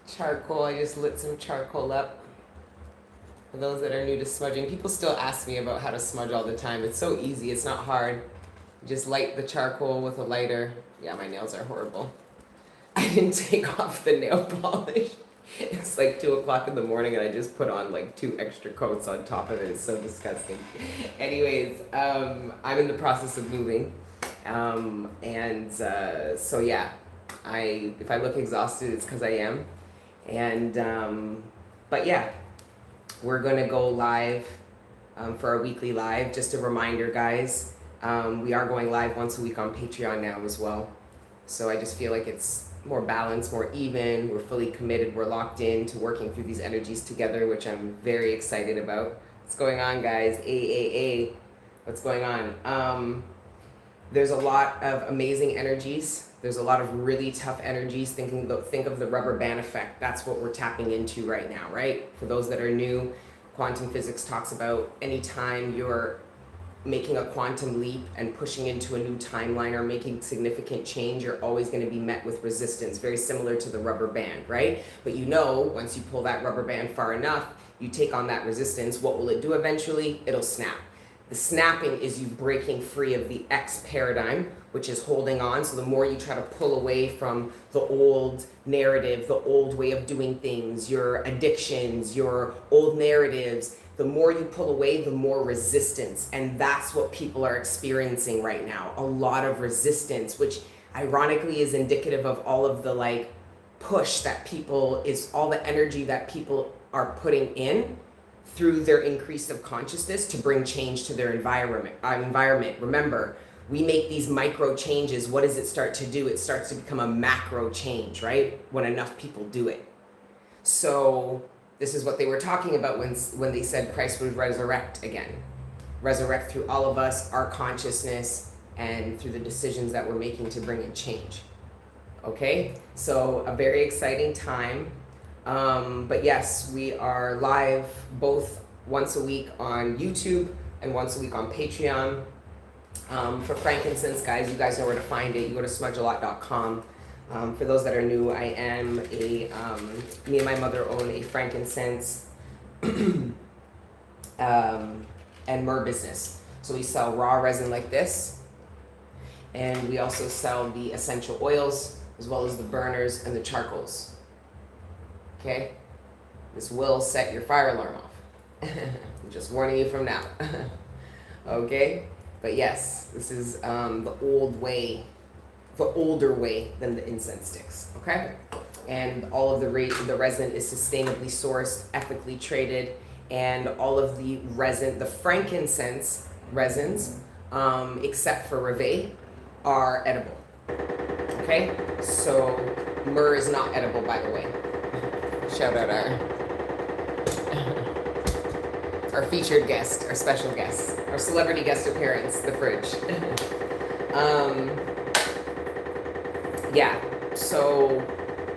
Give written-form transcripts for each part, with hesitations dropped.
charcoal. I just lit some charcoal up. For those that are new to smudging, people still ask me about how to smudge all the time. It's so easy, it's not hard. Just light the charcoal with a lighter. Yeah, my nails are horrible. I didn't take off the nail polish. It's like 2 o'clock in the morning and I just put on like 2 extra coats on top of it. It's so disgusting. Anyways, I'm in the process of moving. So yeah, if I look exhausted, it's because I am. But yeah, we're gonna go live for our weekly live. Just a reminder, guys, we are going live once a week on Patreon now as well. So I just feel like it's more balanced, more even. We're fully committed. We're locked in to working through these energies together, which I'm very excited about. What's going on, guys? What's going on? There's a lot of amazing energies. There's a lot of really tough energies. Think of the rubber band effect. That's what we're tapping into right now, right? For those that are new, quantum physics talks about anytime you're making a quantum leap and pushing into a new timeline or making significant change, you're always going to be met with resistance, very similar to the rubber band, right? But once you pull that rubber band far enough, you take on that resistance. What will it do eventually? It'll snap. The snapping is you breaking free of the X paradigm, which is holding on. So the more you try to pull away from the old narrative, the old way of doing things, your addictions, your old narratives, the more you pull away, the more resistance. And that's what people are experiencing right now. A lot of resistance, which ironically is indicative of all of the push that all the energy that people are putting in through their increase of consciousness to bring change to their environment. Remember, we make these micro changes. What does it start to do? It starts to become a macro change, right? When enough people do it. So this is what they were talking about when they said Christ would resurrect again. Resurrect through all of us, our consciousness, and through the decisions that we're making to bring in change. Okay? So a very exciting time. But yes, we are live both once a week on YouTube and once a week on Patreon. For frankincense, guys, you guys know where to find it. You go to smudgealot.com. For those that are new, I am me and my mother own a frankincense and myrrh business. So we sell raw resin like this, and we also sell the essential oils as well as the burners and the charcoals. Okay, this will set your fire alarm off. I'm just warning you from now. Okay, but yes, this is the old way, the older way than the incense sticks. Okay, and all of the resin is sustainably sourced, ethically traded, and all of the resin, the frankincense resins, except for reveille, are edible. Okay, so myrrh is not edible, by the way. Shout out our featured guest, our special guest, our celebrity guest appearance, the fridge. Yeah, so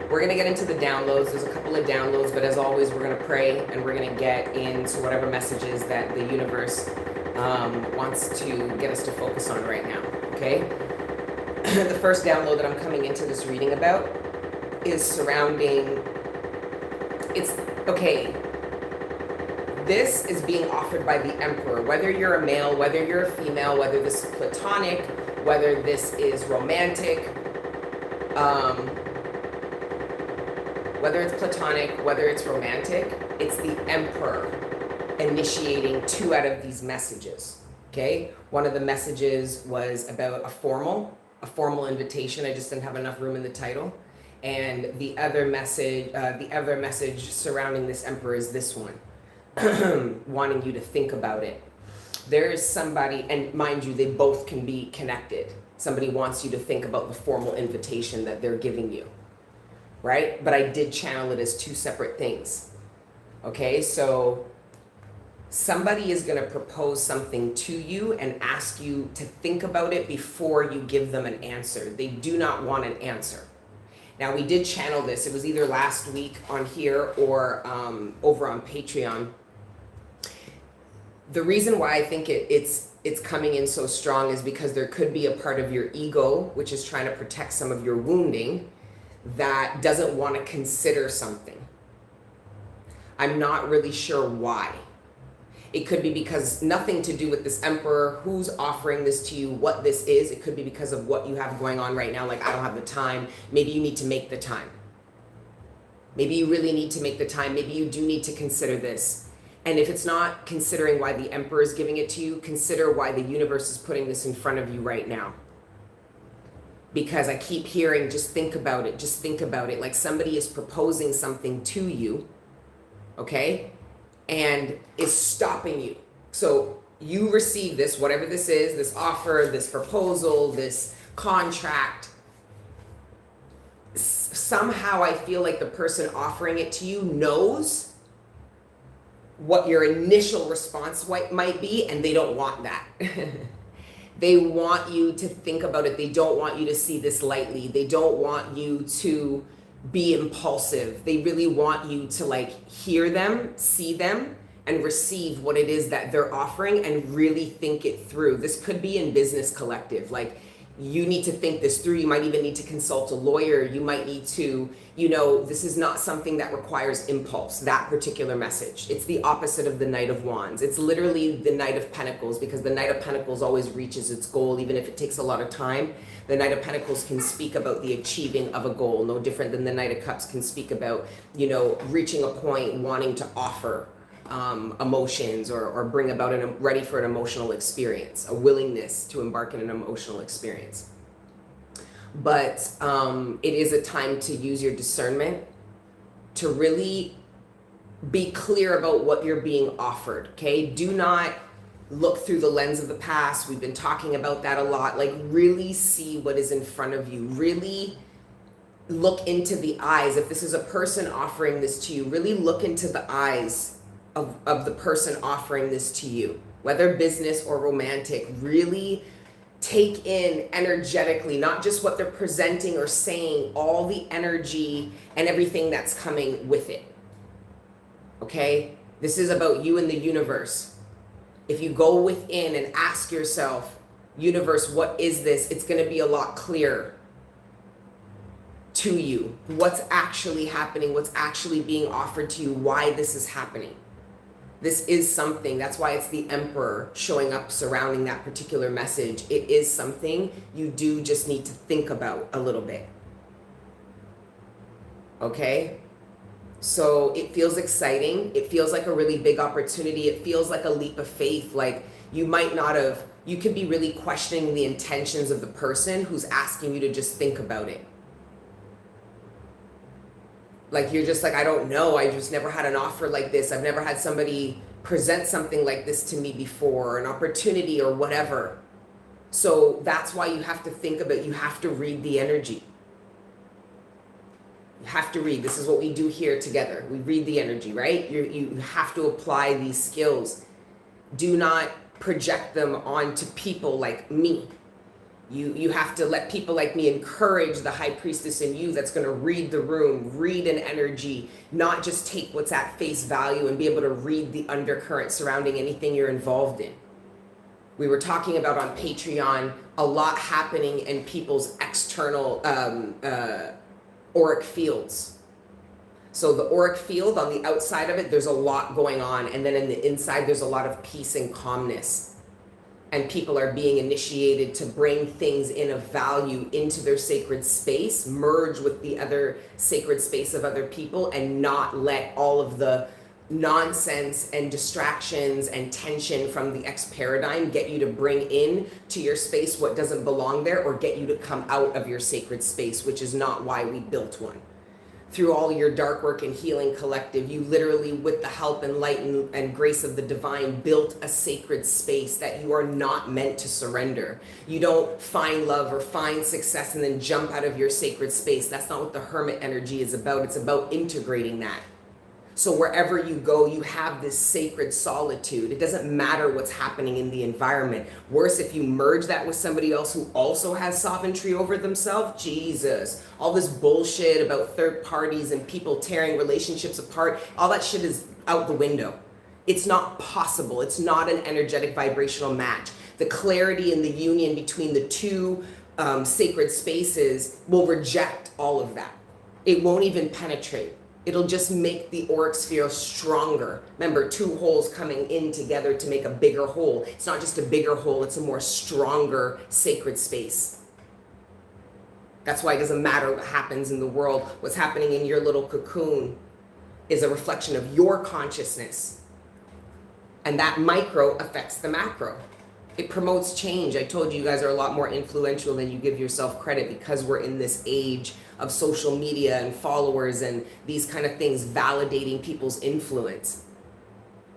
we're gonna get into the downloads. There's a couple of downloads, but as always, we're gonna pray and we're gonna get into whatever messages that the universe wants to get us to focus on right now, okay? The first download that I'm coming into this reading about is surrounding, this is being offered by the Emperor. Whether you're a male, whether you're a female, whether this is platonic, whether this is romantic, whether it's platonic, whether it's romantic, it's the Emperor initiating 2 out of these messages, okay? One of the messages was about a formal invitation. I just didn't have enough room in the title. And the other message surrounding this Emperor is this one, wanting you to think about it. There is somebody, and mind you, they both can be connected. Somebody wants you to think about the formal invitation that they're giving you, right? But I did channel it as 2 separate things. Okay, so somebody is going to propose something to you and ask you to think about it before you give them an answer. They do not want an answer. Now, we did channel this. It was either last week on here or over on Patreon. The reason why I think it's coming in so strong is because there could be a part of your ego which is trying to protect some of your wounding that doesn't want to consider something. I'm not really sure why. It could be because nothing to do with this emperor, who's offering this to you, what this is. It could be because of what you have going on right now. Like, I don't have the time. Maybe you need to make the time. Maybe you really need to make the time. Maybe you do need to consider this. And if it's not considering why the emperor is giving it to you, consider why the universe is putting this in front of you right now. Because I keep hearing, just think about it. Just think about it. Like somebody is proposing something to you, okay? And is stopping you. So you receive this, whatever this is, this offer, this proposal, this contract. Somehow I feel like the person offering it to you knows what your initial response might be, and they don't want that. They want you to think about it. They don't want you to see this lightly. They don't want you to be impulsive. They really want you to like hear them, see them, and receive what it is that they're offering and really think it through. This could be in business collective. Like, you need to think this through. You might even need to consult a lawyer. You might need to, this is not something that requires impulse, that particular message. It's the opposite of the Knight of Wands. It's literally the Knight of Pentacles, because the Knight of Pentacles always reaches its goal, even if it takes a lot of time. The Knight of Pentacles can speak about the achieving of a goal, no different than the Knight of Cups can speak about, reaching a point, wanting to offer emotions or bring about ready for an emotional experience, a willingness to embark in an emotional experience. But it is a time to use your discernment to really be clear about what you're being offered, okay? Do not look through the lens of the past. We've been talking about that a lot. Like, really see what is in front of you. Really look into the eyes. If this is a person offering this to you, really look into the eyes of the person offering this to you, whether business or romantic. Really take in energetically, not just what they're presenting or saying, all the energy and everything that's coming with it. Okay? This is about you and the universe. If you go within and ask yourself, universe, what is this? It's going to be a lot clearer to you. What's actually happening? What's actually being offered to you? Why this is happening? This is something. That's why it's the Emperor showing up surrounding that particular message. It is something you do just need to think about a little bit. Okay? So it feels exciting. It feels like a really big opportunity. It feels like a leap of faith. Like, you could be really questioning the intentions of the person who's asking you to just think about it. Like, you're just like, I don't know. I just never had an offer like this. I've never had somebody present something like this to me before, an opportunity or whatever. So that's why you have to think about it. You have to read the energy. You have to read. This is what we do here together. We read the energy, right? You have to apply these skills. Do not project them onto people like me. You have to let people like me encourage the high priestess in you that's going to read the room, read an energy, not just take what's at face value and be able to read the undercurrent surrounding anything you're involved in. We were talking about on Patreon a lot happening in people's external auric fields. So the auric field, on the outside of it, there's a lot going on. And then in the inside, there's a lot of peace and calmness. And people are being initiated to bring things in of value into their sacred space, merge with the other sacred space of other people, and not let all of the nonsense and distractions and tension from the X paradigm get you to bring in to your space what doesn't belong there, or get you to come out of your sacred space, which is not why we built one. Through all your dark work and healing collective, you literally, with the help and light and grace of the divine, built a sacred space that you are not meant to surrender. You don't find love or find success and then jump out of your sacred space. That's not what the hermit energy is about. It's about integrating that. So wherever you go, you have this sacred solitude. It doesn't matter what's happening in the environment. Worse, if you merge that with somebody else who also has sovereignty over themselves, Jesus. All this bullshit about third parties and people tearing relationships apart, all that shit is out the window. It's not possible. It's not an energetic vibrational match. The clarity and the union between the two sacred spaces will reject all of that. It won't even penetrate. It'll just make the auric sphere stronger. Remember, 2 holes coming in together to make a bigger hole. It's not just a bigger hole, it's a more stronger sacred space. That's why it doesn't matter what happens in the world. What's happening in your little cocoon is a reflection of your consciousness. And that micro affects the macro. It promotes change. I told you guys are a lot more influential than you give yourself credit, because we're in this age of social media and followers and these kind of things validating people's influence.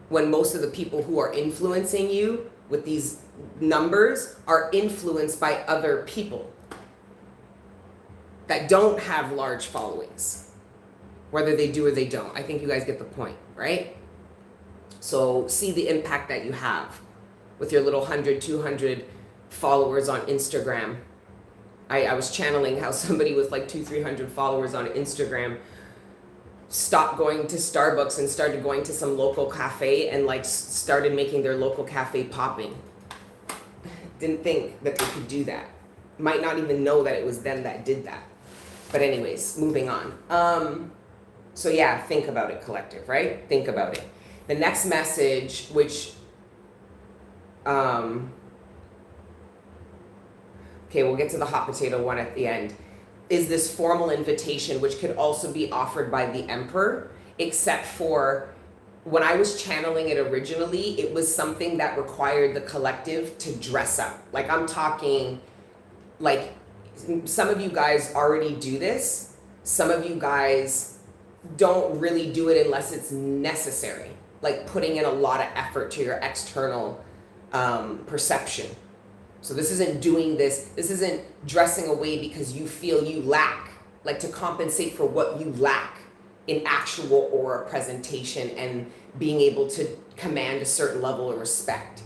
When most of the people who are influencing you with these numbers are influenced by other people that don't have large followings, whether they do or they don't. I think you guys get the point, right? So see the impact that you have with your little 100, 200 followers on Instagram. I was channeling how somebody with like 200, 300 followers on Instagram stopped going to Starbucks and started going to some local cafe and like started making their local cafe popping. Didn't think that they could do that. Might not even know that it was them that did that. But anyways, moving on. So yeah, think about it, collective, right? Think about it. The next message, which, okay, we'll get to the hot potato one at the end, is this formal invitation, which could also be offered by the Emperor, except for when I was channeling it originally, it was something that required the collective to dress up. Like I'm talking, like some of you guys already do this. Some of you guys don't really do it unless it's necessary, like putting in a lot of effort to your external perception. So this isn't doing this isn't dressing away because you feel you lack, like to compensate for what you lack in actual aura presentation and being able to command a certain level of respect,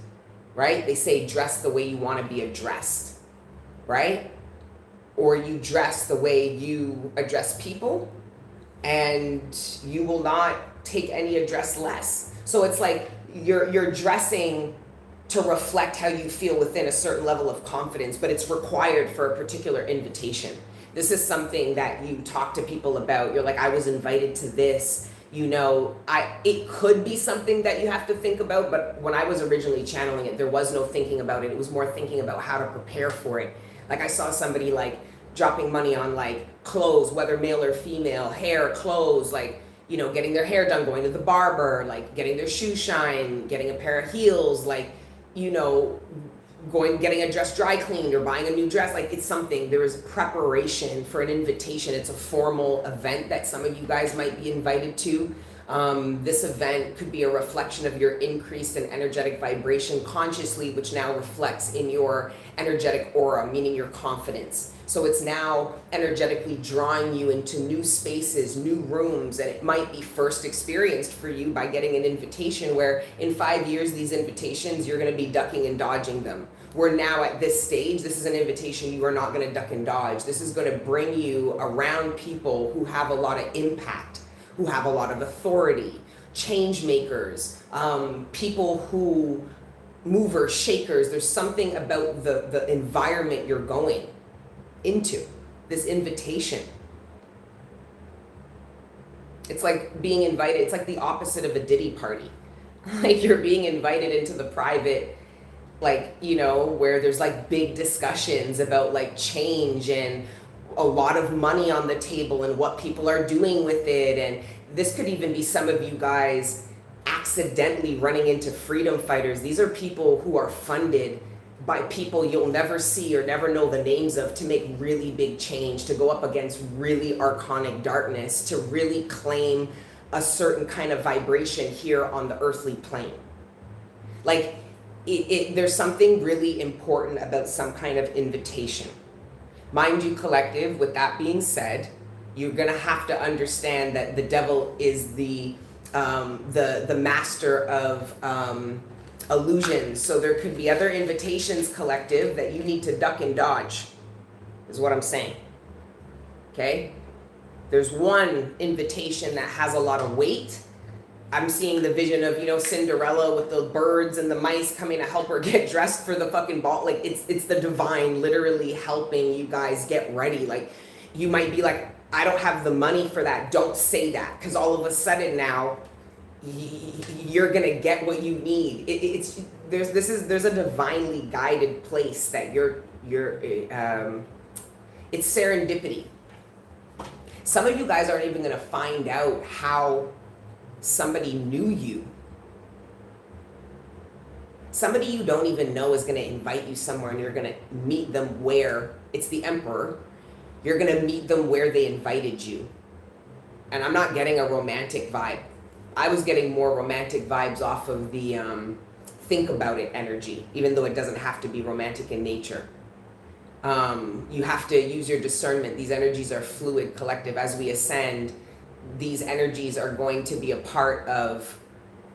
right? They say dress the way you want to be addressed, right? Or you dress the way you address people, and you will not take any address less. So it's like you're dressing to reflect how you feel within a certain level of confidence, but it's required for a particular invitation. This is something that you talk to people about. You're like, I was invited to this, you know, it could be something that you have to think about, but when I was originally channeling it, there was no thinking about it. It was more thinking about how to prepare for it. Like I saw somebody like dropping money on like clothes, whether male or female, hair, clothes, like, you know, getting their hair done, going to the barber, like getting their shoes shine, getting a pair of heels, like, you know, getting a dress dry cleaned or buying a new dress. Like it's something, there is preparation for an invitation. It's a formal event that some of you guys might be invited to. This event could be a reflection of your increased and energetic vibration consciously, which now reflects in your energetic aura, meaning your confidence. So it's now energetically drawing you into new spaces, new rooms, and it might be first experienced for you by getting an invitation where in 5 years, these invitations, you're going to be ducking and dodging them. We're now at this stage, this is an invitation you are not going to duck and dodge. This is going to bring you around people who have a lot of impact, who have a lot of authority, change makers, people who movers, shakers. There's something about the environment you're going into, this invitation. It's like being invited. It's like the opposite of a Diddy party. Like you're being invited into the private, like, you know, where there's like big discussions about like change and a lot of money on the table and what people are doing with it. And this could even be some of you guys accidentally running into freedom fighters. These are people who are funded by people you'll never see or never know the names of to make really big change, to go up against really archonic darkness, to really claim a certain kind of vibration here on the earthly plane. Like there's something really important about some kind of invitation. Mind you, collective, with that being said, you're gonna have to understand that the devil is the master of illusions. So there could be other invitations, collective, that you need to duck and dodge, is what I'm saying. Okay? There's one invitation that has a lot of weight. I'm seeing the vision of, you know, Cinderella with the birds and the mice coming to help her get dressed for the fucking ball. Like it's the divine literally helping you guys get ready. Like you might be like, I don't have the money for that. Don't say that, because all of a sudden now you're gonna get what you need. There's a divinely guided place that it's serendipity. Some of you guys aren't even gonna find out how somebody knew you. Somebody you don't even know is gonna invite you somewhere, and you're gonna meet them where, it's the Emperor, you're gonna meet them where they invited you. And I'm not getting a romantic vibe. I was getting more romantic vibes off of the think about it energy, even though it doesn't have to be romantic in nature. You have to use your discernment. These energies are fluid, collective. As we ascend, these energies are going to be a part of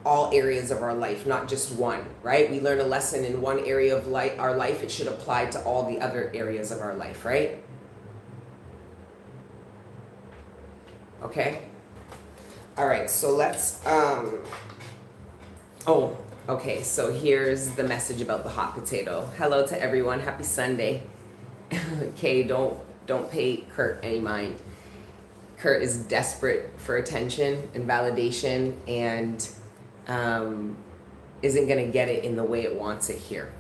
all areas of our life, not just one, right? We learn a lesson in one area of our life, it should apply to all the other areas of our life, right? Okay? All right, so let's, okay, so here's the message about the hot potato. Hello to everyone, happy Sunday. Okay, don't pay Kurt any mind. Kurt is desperate for attention and validation, and isn't gonna get it in the way it wants it here.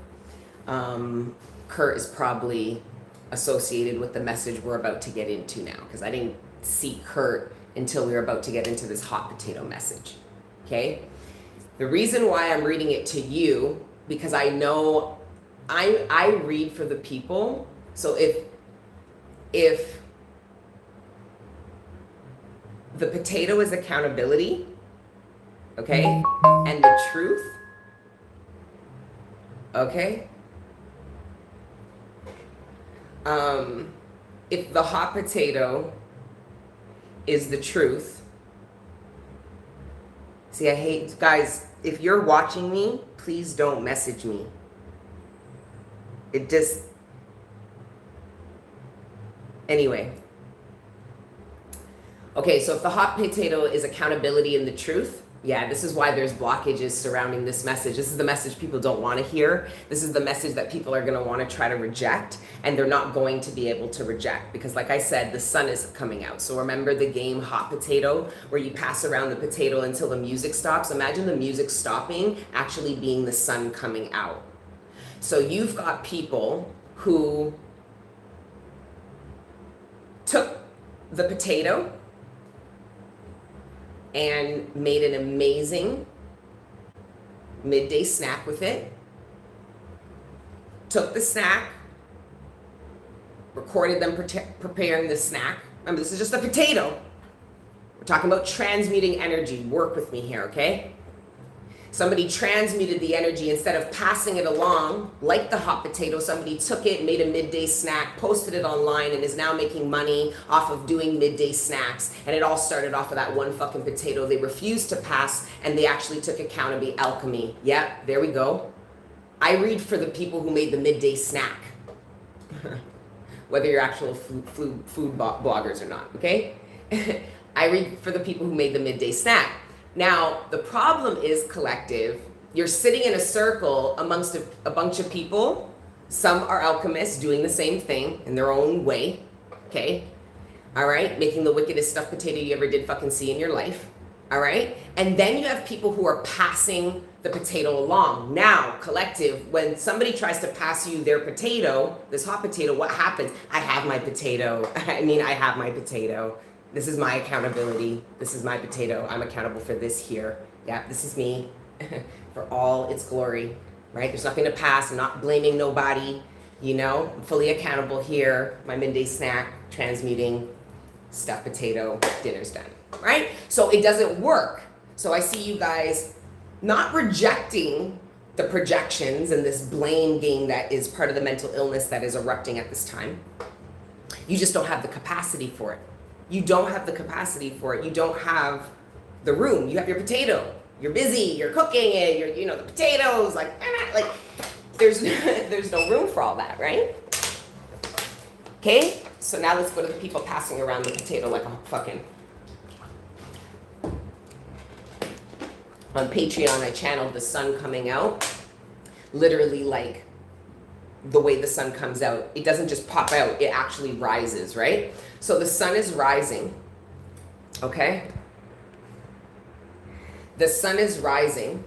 Kurt is probably associated with the message we're about to get into now, because I didn't see Kurt until we were about to get into this hot potato message, okay? The reason why I'm reading it to you, because I know I read for the people. So if the potato is accountability, okay, and the truth, okay, if the hot potato is the truth, see, I hate, guys, if you're watching me, please don't message me. It just, anyway. Okay, so if the hot potato is accountability and the truth, yeah, this is why there's blockages surrounding this message. This is the message people don't want to hear. This is the message that people are going to want to try to reject, and they're not going to be able to reject because, like I said, the sun is coming out. So remember the game Hot Potato, where you pass around the potato until the music stops? Imagine the music stopping actually being the sun coming out. So you've got people who took the potato and made an amazing midday snack with it. Took the snack, recorded them preparing the snack. Remember, this is just a potato. We're talking about transmuting energy. Work with me here, okay? Somebody transmuted the energy. Instead of passing it along like the hot potato, somebody took it, made a midday snack, posted it online, and is now making money off of doing midday snacks. And it all started off of that one fucking potato. They refused to pass, and they actually took accountability, alchemy. Yep, there we go. I read for the people who made the midday snack. Whether you're actual food bloggers or not, okay? I read for the people who made the midday snack. Now, the problem is collective. You're sitting in a circle amongst a bunch of people. Some are alchemists doing the same thing in their own way, okay? All right, making the wickedest stuffed potato you ever did fucking see in your life, all right? And then you have people who are passing the potato along. Now, collective, when somebody tries to pass you their potato, this hot potato, what happens? I have my potato. I have my potato. This is my accountability. This is my potato. I'm accountable for this here. Yeah, this is me for all its glory, right? There's nothing to pass. I'm not blaming nobody, you know? I'm fully accountable here. My midday snack, transmuting, stuffed potato, dinner's done, right? So it doesn't work. So I see you guys not rejecting the projections and this blame game that is part of the mental illness that is erupting at this time. You just don't have the capacity for it. You don't have the capacity for it. You don't have the room. You have your potato. You're busy. You're cooking it. You're, the potatoes. Like there's no room for all that, right? Okay. So now let's go to the people passing around the potato like a fucking. On Patreon, I channeled the sun coming out. Literally, like the way the sun comes out. It doesn't just pop out. It actually rises, right? So the sun is rising, okay? The sun is rising,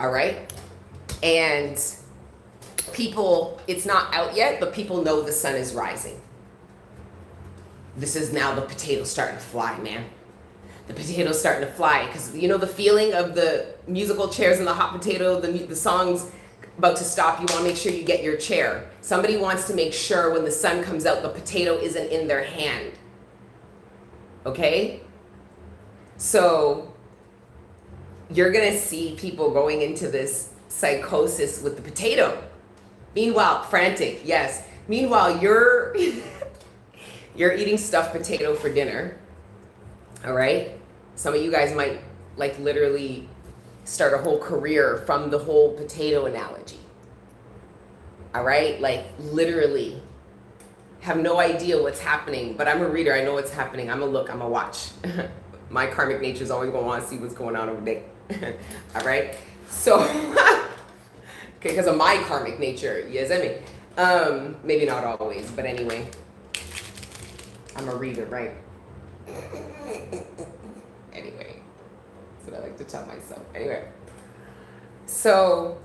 all right? And people, it's not out yet, but people know the sun is rising. This is now the potatoes starting to fly, man. The potatoes starting to fly, because you know the feeling of the musical chairs and the hot potato, the song's about to stop, you want to make sure you get your chair. Somebody wants to make sure when the sun comes out, the potato isn't in their hand. Okay? So you're going to see people going into this psychosis with the potato. Meanwhile, frantic, yes. Meanwhile, you're you're eating stuffed potato for dinner. All right? Some of you guys might like literally start a whole career from the whole potato analogy. All right? Like literally have no idea what's happening, but I'm a reader. I know what's happening. I'm a look, I'm a watch. My karmic nature is always going to want to see what's going on over there. All right? So, okay, because of my karmic nature, yes, I mean, maybe not always, but anyway, I'm a reader, right? Anyway, that's what I like to tell myself. Anyway, so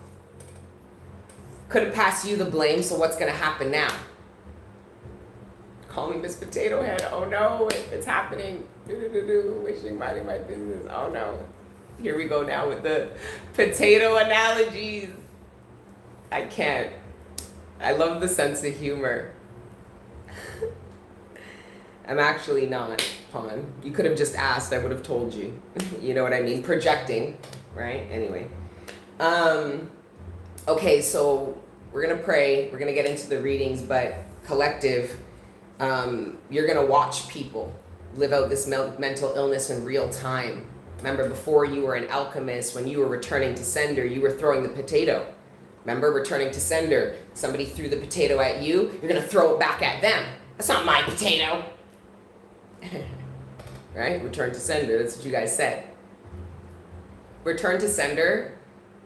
could have passed you the blame. So what's going to happen now? Call me Miss Potato Head. Oh no, it's happening. Wishing minding my business. Oh no. Here we go now with the potato analogies. I can't. I love the sense of humor. I'm actually not, Pawn. You could have just asked, I would have told you. You know what I mean? Projecting, right? Anyway. Okay, so we're going to pray. We're going to get into the readings, but collective, you're going to watch people live out this mental illness in real time. Remember, before you were an alchemist, when you were returning to sender, you were throwing the potato. Remember, returning to sender, somebody threw the potato at you, you're going to throw it back at them. That's not my potato. Right? Return to sender. That's what you guys said. Return to sender,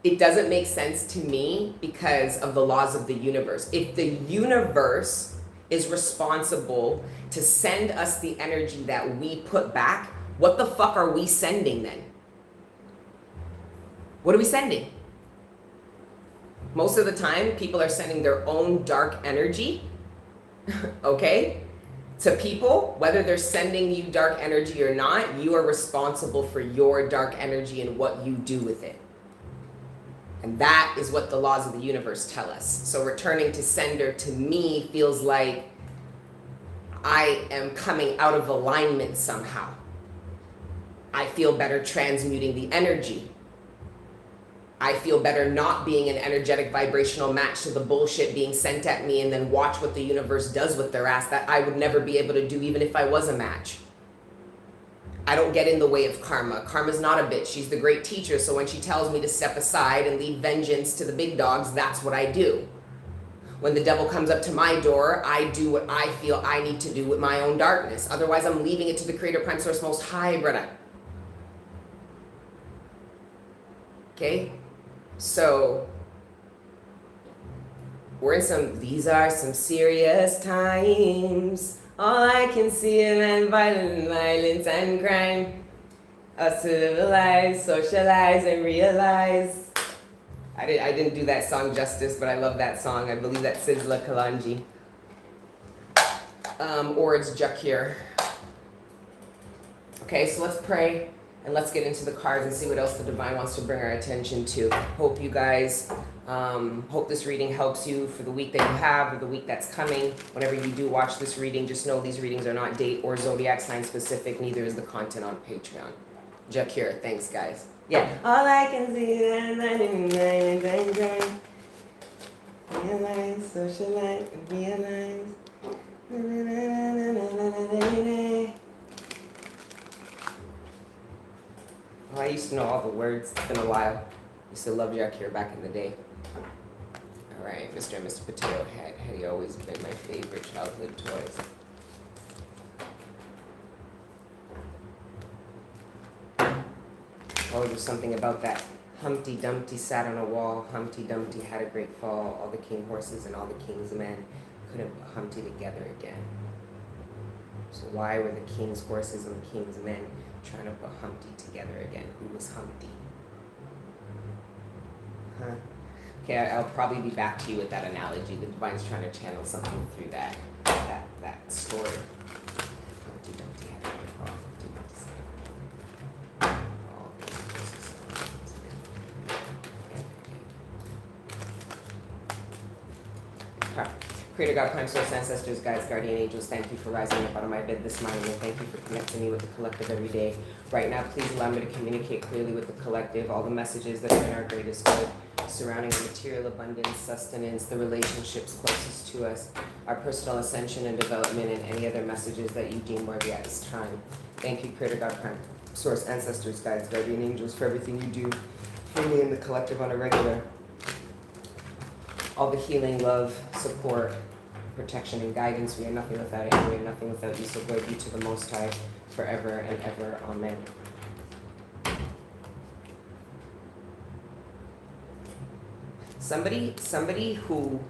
it doesn't make sense to me because of the laws of the universe. If the universe is responsible to send us the energy that we put back, what the fuck are we sending then? What are we sending? Most of the time, people are sending their own dark energy, okay? To people, whether they're sending you dark energy or not, you are responsible for your dark energy and what you do with it. And that is what the laws of the universe tell us. So returning to sender to me feels like I am coming out of alignment somehow. I feel better transmuting the energy. I feel better not being an energetic vibrational match to the bullshit being sent at me, and then watch what the universe does with their ass that I would never be able to do even if I was a match. I don't get in the way of karma. Karma's not a bitch. She's the great teacher. So when she tells me to step aside and leave vengeance to the big dogs, that's what I do. When the devil comes up to my door, I do what I feel I need to do with my own darkness. Otherwise, I'm leaving it to the Creator, Prime Source, Most High, brother. Okay? So, these are some serious times. All I can see is violence and crime. Us to civilize, socialize, and realize. I didn't do that song justice, but I love that song. I believe that's Sizzla Kalonji. Or it's Jakir. Okay, so let's pray. And let's get into the cards and see what else the divine wants to bring our attention to. Hope you guys, hope this reading helps you for the week that you have or the week that's coming. Whenever you do watch this reading, just know these readings are not date or zodiac sign specific. Neither is the content on Patreon. Jakir, thanks guys. Yeah. All I can see is realize, socialize, realize. Oh, I used to know all the words. It's been a while. I used to love Jack here back in the day. All right, Mr. and Mr. Potato Head. Had always been my favorite childhood toys. Oh, there's something about that. Humpty Dumpty sat on a wall. Humpty Dumpty had a great fall. All the king horses and all the king's men couldn't put Humpty together again. So why were the king's horses and the king's men trying to put Humpty together again? Who was Humpty? Huh? Okay, I'll probably be back to you with that analogy. The divine's trying to channel something through that story. Humpty Dumpty had a fall. Creator God, Prime Source, Ancestors, Guides, Guardian Angels, thank you for rising up out of my bed this morning, and thank you for connecting me with the collective every day. Right now, please allow me to communicate clearly with the collective, all the messages that are in our greatest good, surrounding the material abundance, sustenance, the relationships closest to us, our personal ascension and development, and any other messages that you deem worthy at this time. Thank you, Creator God, Prime Source, Ancestors, Guides, Guardian Angels, for everything you do for me and the collective on a regular. All the healing, love, support, protection, and guidance. We are nothing without it, and we are nothing without you. So glory be to the Most High forever and ever. Amen. Somebody who,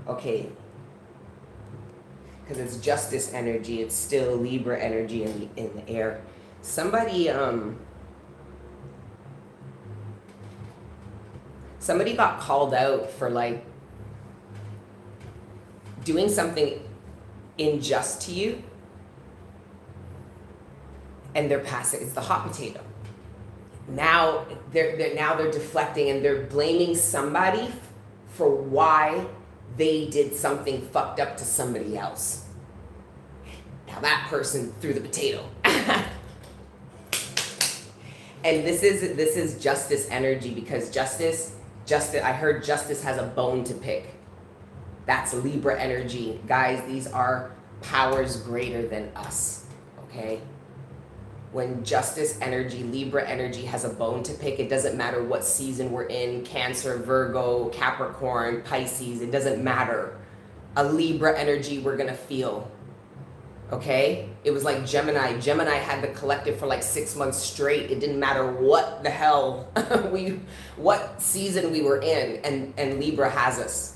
okay, because it's justice energy, it's still Libra energy in the air. Somebody got called out for like doing something unjust to you, and they're passing. It's the hot potato. Now they're deflecting and they're blaming somebody for why they did something fucked up to somebody else. Now that person threw the potato. And this is justice energy, because justice, I heard justice has a bone to pick. That's Libra energy. Guys, these are powers greater than us, okay? When justice energy, Libra energy has a bone to pick, it doesn't matter what season we're in, Cancer, Virgo, Capricorn, Pisces, it doesn't matter. A Libra energy we're gonna feel, okay? It was like Gemini. Gemini had the collective for like 6 months straight. It didn't matter what the hell, what season we were in, and Libra has us.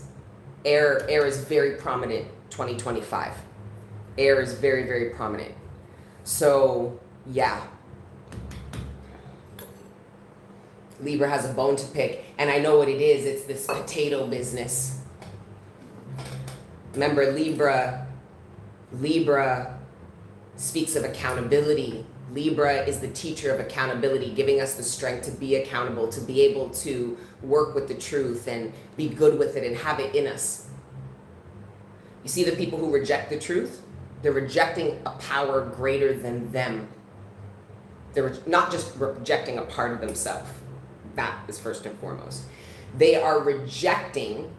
Air is very prominent, 2025. Air is very, very prominent. So, yeah. Libra has a bone to pick, and I know what it is. It's this potato business. Remember, Libra speaks of accountability. Libra is the teacher of accountability, giving us the strength to be accountable, to be able to work with the truth and be good with it and have it in us. You see the people who reject the truth? They're rejecting a power greater than them. They're not just rejecting a part of themselves. That is first and foremost. They are rejecting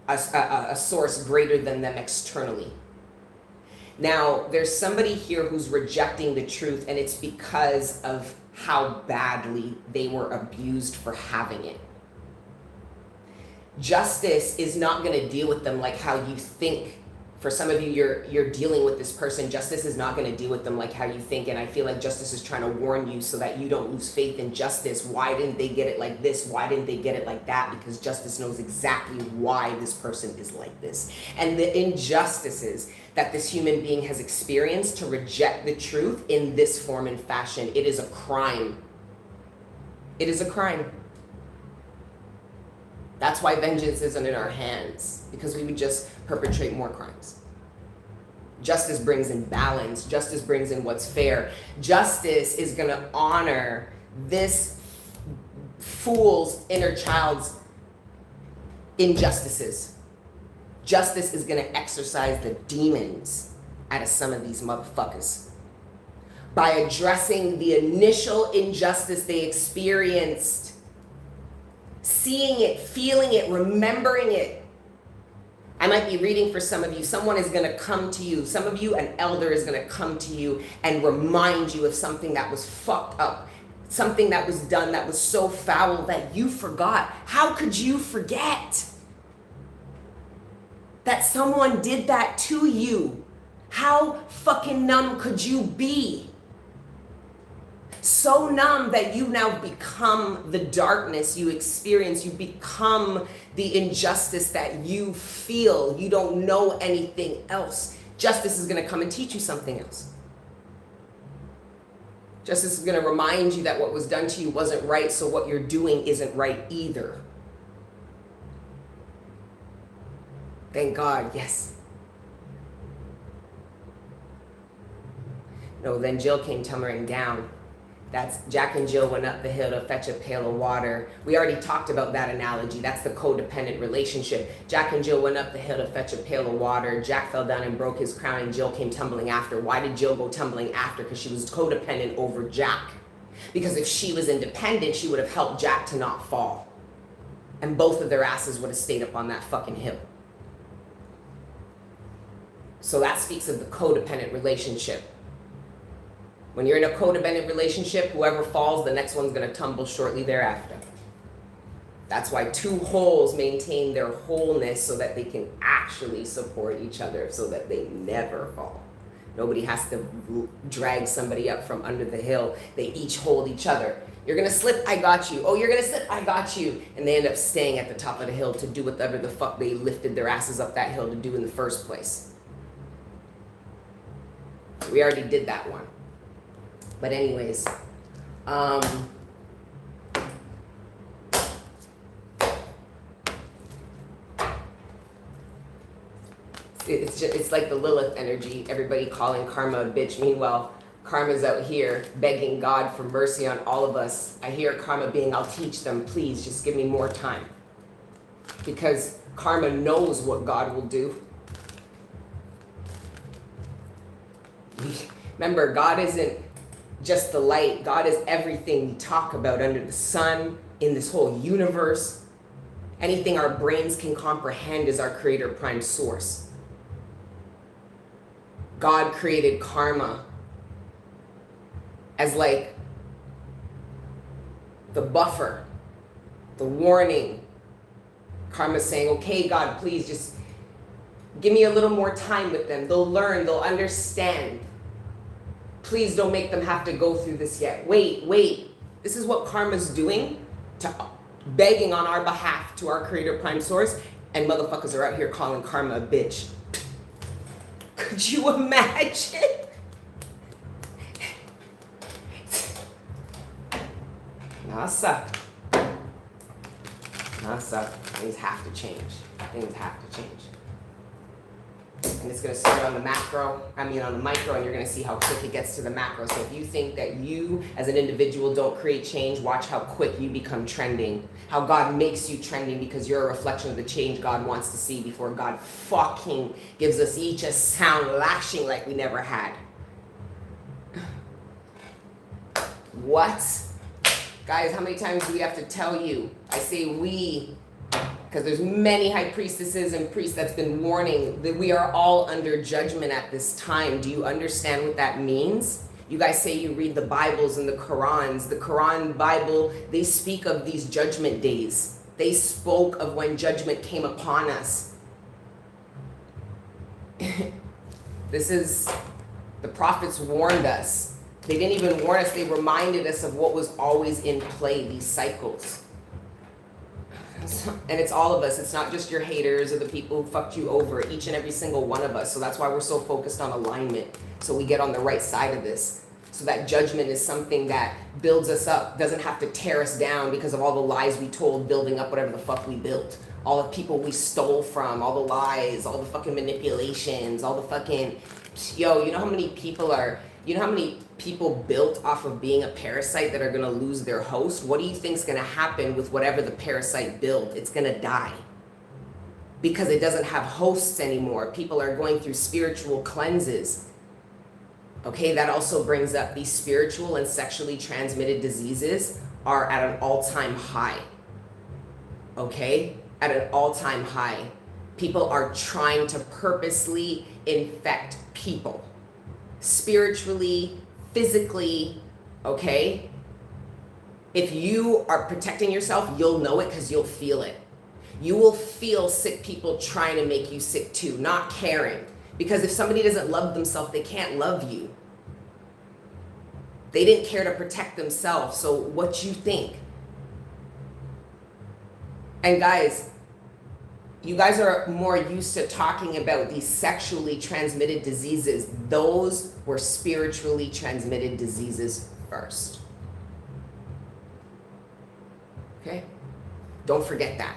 a source greater than them externally. Now, there's somebody here who's rejecting the truth, and it's because of how badly they were abused for having it. Justice is not going to deal with them like how you think. For some of you, you're dealing with this person. Justice is not going to deal with them like how you think, and I feel like justice is trying to warn you so that you don't lose faith in justice. Why didn't they get it like this? Why didn't they get it like that? Because justice knows exactly why this person is like this. And the injustices that this human being has experienced, to reject the truth in this form and fashion, it is a crime. It is a crime. That's why vengeance isn't in our hands, because we would just perpetrate more crimes. Justice brings in balance. Justice brings in what's fair. Justice is going to honor this fool's inner child's injustices. Justice is going to exorcise the demons out of some of these motherfuckers by addressing the initial injustice they experienced. Seeing it, feeling it, remembering it. I might be reading for some of you. Someone is going to come to you. Some of you, an elder is going to come to you and remind you of something that was fucked up. Something that was done that was so foul that you forgot. How could you forget that someone did that to you? How fucking numb could you be? So numb that you now become the darkness you experience. You become the injustice that you feel. You don't know anything else. Justice is going to come and teach you something else. Justice is going to remind you that what was done to you wasn't right, so what you're doing isn't right either. Thank God, yes. No, then Jill came tumbling down. That's Jack and Jill went up the hill to fetch a pail of water. We already talked about that analogy. That's the codependent relationship. Jack and Jill went up the hill to fetch a pail of water. Jack fell down and broke his crown, and Jill came tumbling after. Why did Jill go tumbling after? Because she was codependent over Jack. Because if she was independent, she would have helped Jack to not fall. And both of their asses would have stayed up on that fucking hill. So that speaks of the codependent relationship. When you're in a codependent relationship, whoever falls, the next one's going to tumble shortly thereafter. That's why two wholes maintain their wholeness, so that they can actually support each other, so that they never fall. Nobody has to drag somebody up from under the hill. They each hold each other. You're going to slip, I got you. Oh, you're going to slip, I got you. And they end up staying at the top of the hill to do whatever the fuck they lifted their asses up that hill to do in the first place. We already did that one. But anyways, it's like the Lilith energy, everybody calling karma a bitch. Meanwhile, karma's out here begging God for mercy on all of us. I hear karma being, I'll teach them, please just give me more time. Because karma knows what God will do. Remember, God isn't just the light. God is everything we talk about under the sun, in this whole universe. Anything our brains can comprehend is our creator prime source. God created karma as like the buffer, the warning. Karma's saying, okay, God, please just give me a little more time with them. They'll learn, they'll understand. Please don't make them have to go through this yet. Wait. This is what karma's doing, begging on our behalf to our creator prime source, and motherfuckers are out here calling karma a bitch. Could you imagine? Nasa. Things have to change. And it's going to start on the micro, and you're going to see how quick it gets to the macro. So if you think that you as an individual don't create change, watch how quick you become trending. How God makes you trending, because you're a reflection of the change God wants to see before God fucking gives us each a sound lashing like we never had. What? Guys, how many times do we have to tell you? I say we, because there's many high priestesses and priests that's been warning that we are all under judgment at this time. Do you understand what that means? You guys say you read the Bibles and the Qurans. The Quran, Bible, they speak of these judgment days. They spoke of when judgment came upon us. This is, the prophets warned us. They didn't even warn us, they reminded us of what was always in play, these cycles. And it's all of us. It's not just your haters or the people who fucked you over, each and every single one of us. So that's why we're so focused on alignment. So we get on the right side of this. So that judgment is something that builds us up, doesn't have to tear us down because of all the lies we told, building up whatever the fuck we built. All the people we stole from, all the lies, all the fucking manipulations, all the fucking, you know how many people built off of being a parasite that are going to lose their host? What do you think is going to happen with whatever the parasite built? It's going to die because it doesn't have hosts anymore. People are going through spiritual cleanses. Okay, that also brings up these spiritual and sexually transmitted diseases are at an all-time high. Okay, at an all-time high. People are trying to purposely infect people. Spiritually, physically, okay? If you are protecting yourself, you'll know it because you'll feel it. You will feel sick people trying to make you sick too, not caring. Because if somebody doesn't love themselves, they can't love you. They didn't care to protect themselves, so what you think? And guys, you guys are more used to talking about these sexually transmitted diseases. Those were spiritually transmitted diseases first. Okay? Don't forget that.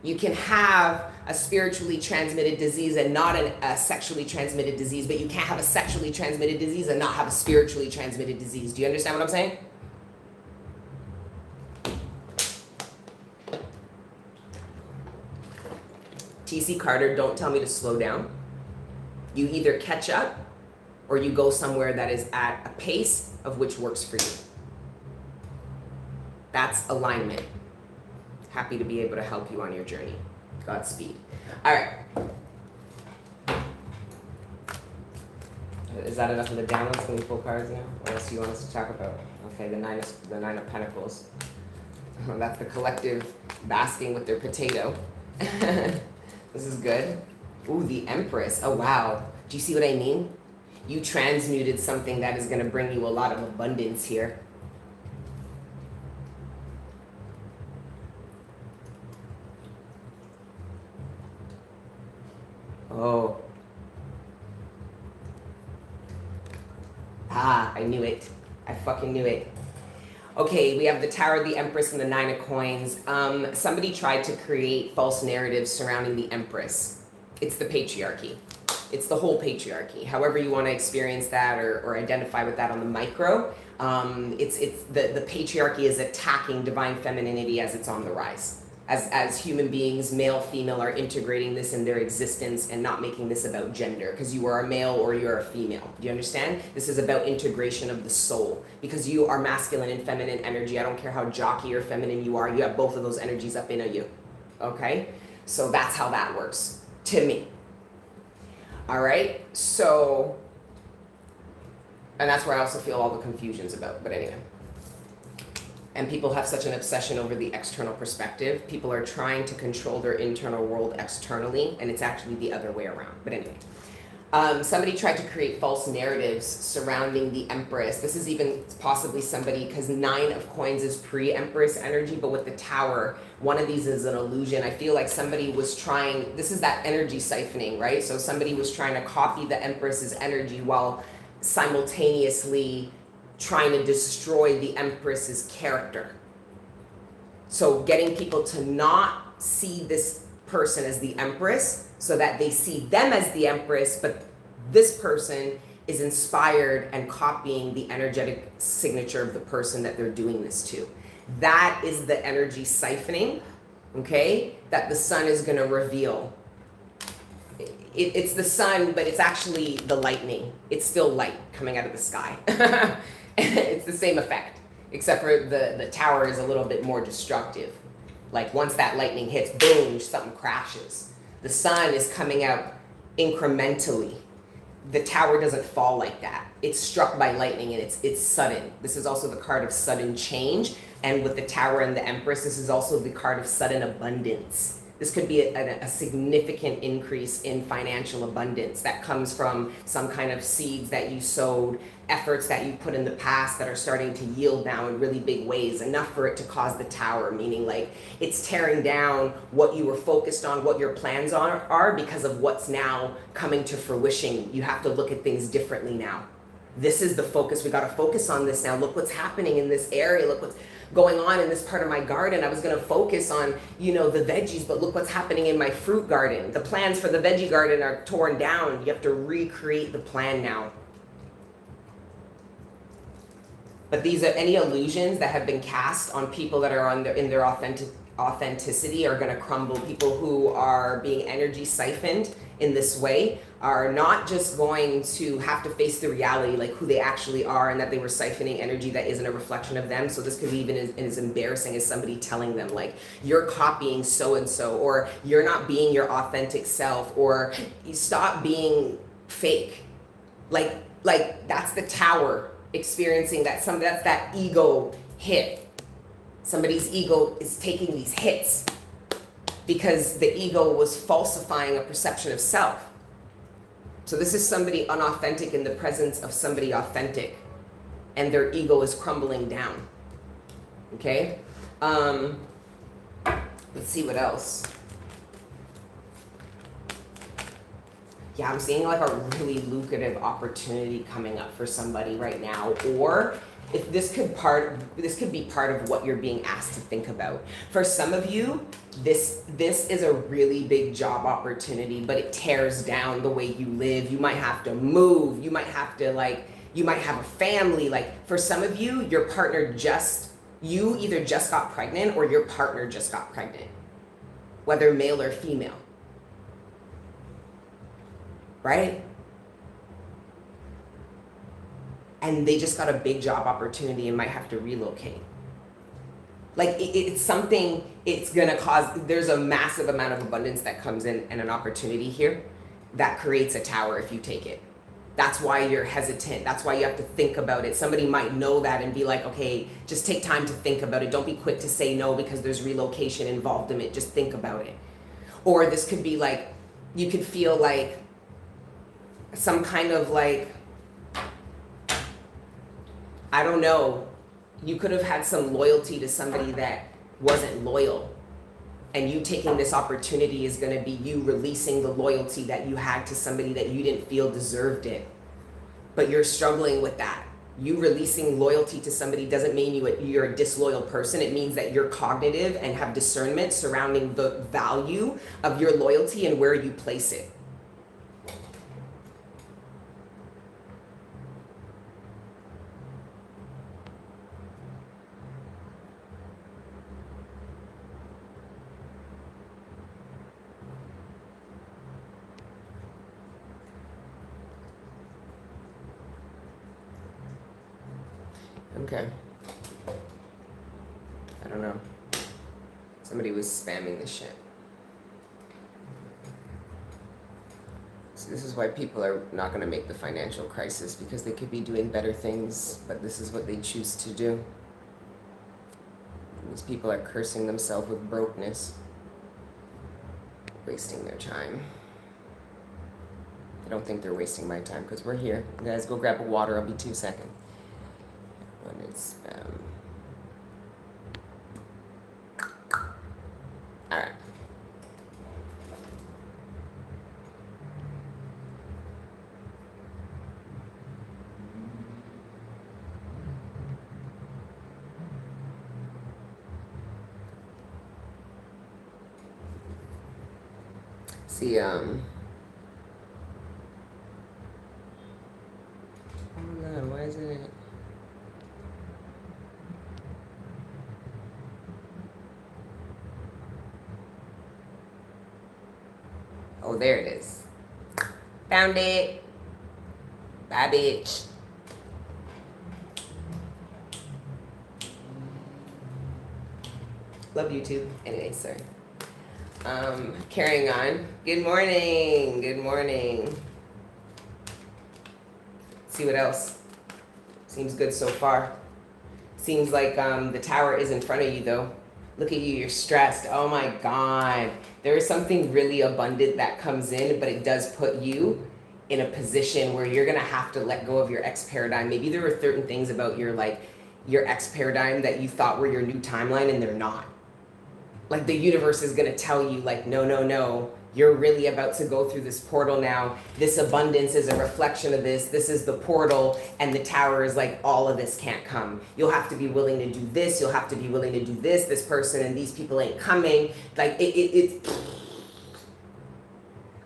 You can have a spiritually transmitted disease and not a sexually transmitted disease, but you can't have a sexually transmitted disease and not have a spiritually transmitted disease. Do you understand what I'm saying? TC Carter, don't tell me to slow down. You either catch up or you go somewhere that is at a pace of which works for you. That's alignment. Happy to be able to help you on your journey. Godspeed. All right. Is that enough of the downloads? Can we pull cards now? What else do you want us to talk about? Okay, the nine of Pentacles. Oh, that's the collective basking with their potato. This is good. Ooh, the Empress. Oh, wow. Do you see what I mean? You transmuted something that is going to bring you a lot of abundance here. Oh. Ah, I knew it. I fucking knew it. Okay, we have the Tower of the Empress and the Nine of Coins. Somebody tried to create false narratives surrounding the Empress. It's the patriarchy. It's the whole patriarchy. However you want to experience that or identify with that on the micro, it's the patriarchy is attacking divine femininity as it's on the rise. As human beings, male, female, are integrating this in their existence and not making this about gender, because you are a male or you're a female. Do you understand? This is about integration of the soul, because you are masculine and feminine energy. I don't care how jockey or feminine you are. You have both of those energies up in you. Okay? So that's how that works to me. All right? So, and that's where I also feel all the confusions about. But anyway. And people have such an obsession over the external perspective. People are trying to control their internal world externally, and it's actually the other way around. But anyway, somebody tried to create false narratives surrounding the Empress. This is even possibly somebody, because Nine of Coins is pre-Empress energy, but with the Tower, one of these is an illusion. I feel like somebody was trying, this is that energy siphoning, right? So somebody was trying to copy the Empress's energy while simultaneously trying to destroy the Empress's character. So getting people to not see this person as the Empress so that they see them as the Empress, but this person is inspired and copying the energetic signature of the person that they're doing this to. That is the energy siphoning, okay, that the sun is going to reveal. It's the sun, but it's actually the lightning. It's still light coming out of the sky. It's the same effect, except for the tower is a little bit more destructive. Like once that lightning hits, boom, something crashes. The sun is coming out incrementally. The tower doesn't fall like that. It's struck by lightning and it's sudden. This is also the card of sudden change. And with the Tower and the Empress, this is also the card of sudden abundance. This could be a significant increase in financial abundance that comes from some kind of seeds that you sowed, efforts that you put in the past that are starting to yield now in really big ways, enough for it to cause the Tower, meaning like it's tearing down what you were focused on, what your plans are because of what's now coming to fruition. You have to look at things differently now. This is the focus. We got to focus on this now. Look what's happening in this area. Look what's going on in this part of my garden. I was going to focus on, the veggies, but look what's happening in my fruit garden. The plans for the veggie garden are torn down. You have to recreate the plan now. But these are any illusions that have been cast on people that are in their authenticity are going to crumble. People who are being energy siphoned in this way are not just going to have to face the reality, like who they actually are, and that they were siphoning energy that isn't a reflection of them. So this could be even as embarrassing as somebody telling them, like, you're copying so-and-so, or you're not being your authentic self, or you stop being fake. Like that's the Tower experiencing that. That's that ego hit. Somebody's ego is taking these hits because the ego was falsifying a perception of self. So this is somebody unauthentic in the presence of somebody authentic, and their ego is crumbling down. Okay? Let's see what else. Yeah, I'm seeing like a really lucrative opportunity coming up for somebody right now, or if this could be part of what you're being asked to think about. For some of you, this is a really big job opportunity, but it tears down the way you live. You might have to move. You might have a family. Like for some of you, your partner you either just got pregnant or your partner just got pregnant, whether male or female. Right? And they just got a big job opportunity and might have to relocate. Like it's something, it's gonna cause, there's a massive amount of abundance that comes in and an opportunity here that creates a tower if you take it. That's why you're hesitant. That's why you have to think about it. Somebody might know that and be like, okay, just take time to think about it. Don't be quick to say no because there's relocation involved in it. Just think about it. Or this could be like, you could feel like some kind of like, I don't know, you could have had some loyalty to somebody that wasn't loyal. And you taking this opportunity is going to be you releasing the loyalty that you had to somebody that you didn't feel deserved it. But you're struggling with that. You releasing loyalty to somebody doesn't mean you're a disloyal person. It means that you're cognitive and have discernment surrounding the value of your loyalty and where you place it. Okay. I don't know. Somebody was spamming this shit. So this is why people are not going to make the financial crisis, because they could be doing better things, but this is what they choose to do. These people are cursing themselves with brokenness, wasting their time. I don't think they're wasting my time because we're here. You guys go grab a water. I'll be 2 seconds. When it's all right. See, oh no, why isn't it? Oh, there it is. Found it. Bye, bitch. Love you too. Anyway, sorry. Carrying on. Good morning. Good morning. See what else? Seems good so far. Seems like the tower is in front of you though. Look at you, you're stressed. Oh my God. There is something really abundant that comes in, but it does put you in a position where you're gonna have to let go of your ex paradigm. Maybe there were certain things about your ex paradigm that you thought were your new timeline and they're not. Like the universe is gonna tell you like, no, no, no. You're really about to go through this portal now. This abundance is a reflection of this. This is the portal, and the tower is like, all of this can't come. You'll have to be willing to do this. You'll have to be willing to do this. This person and these people ain't coming. Like it's.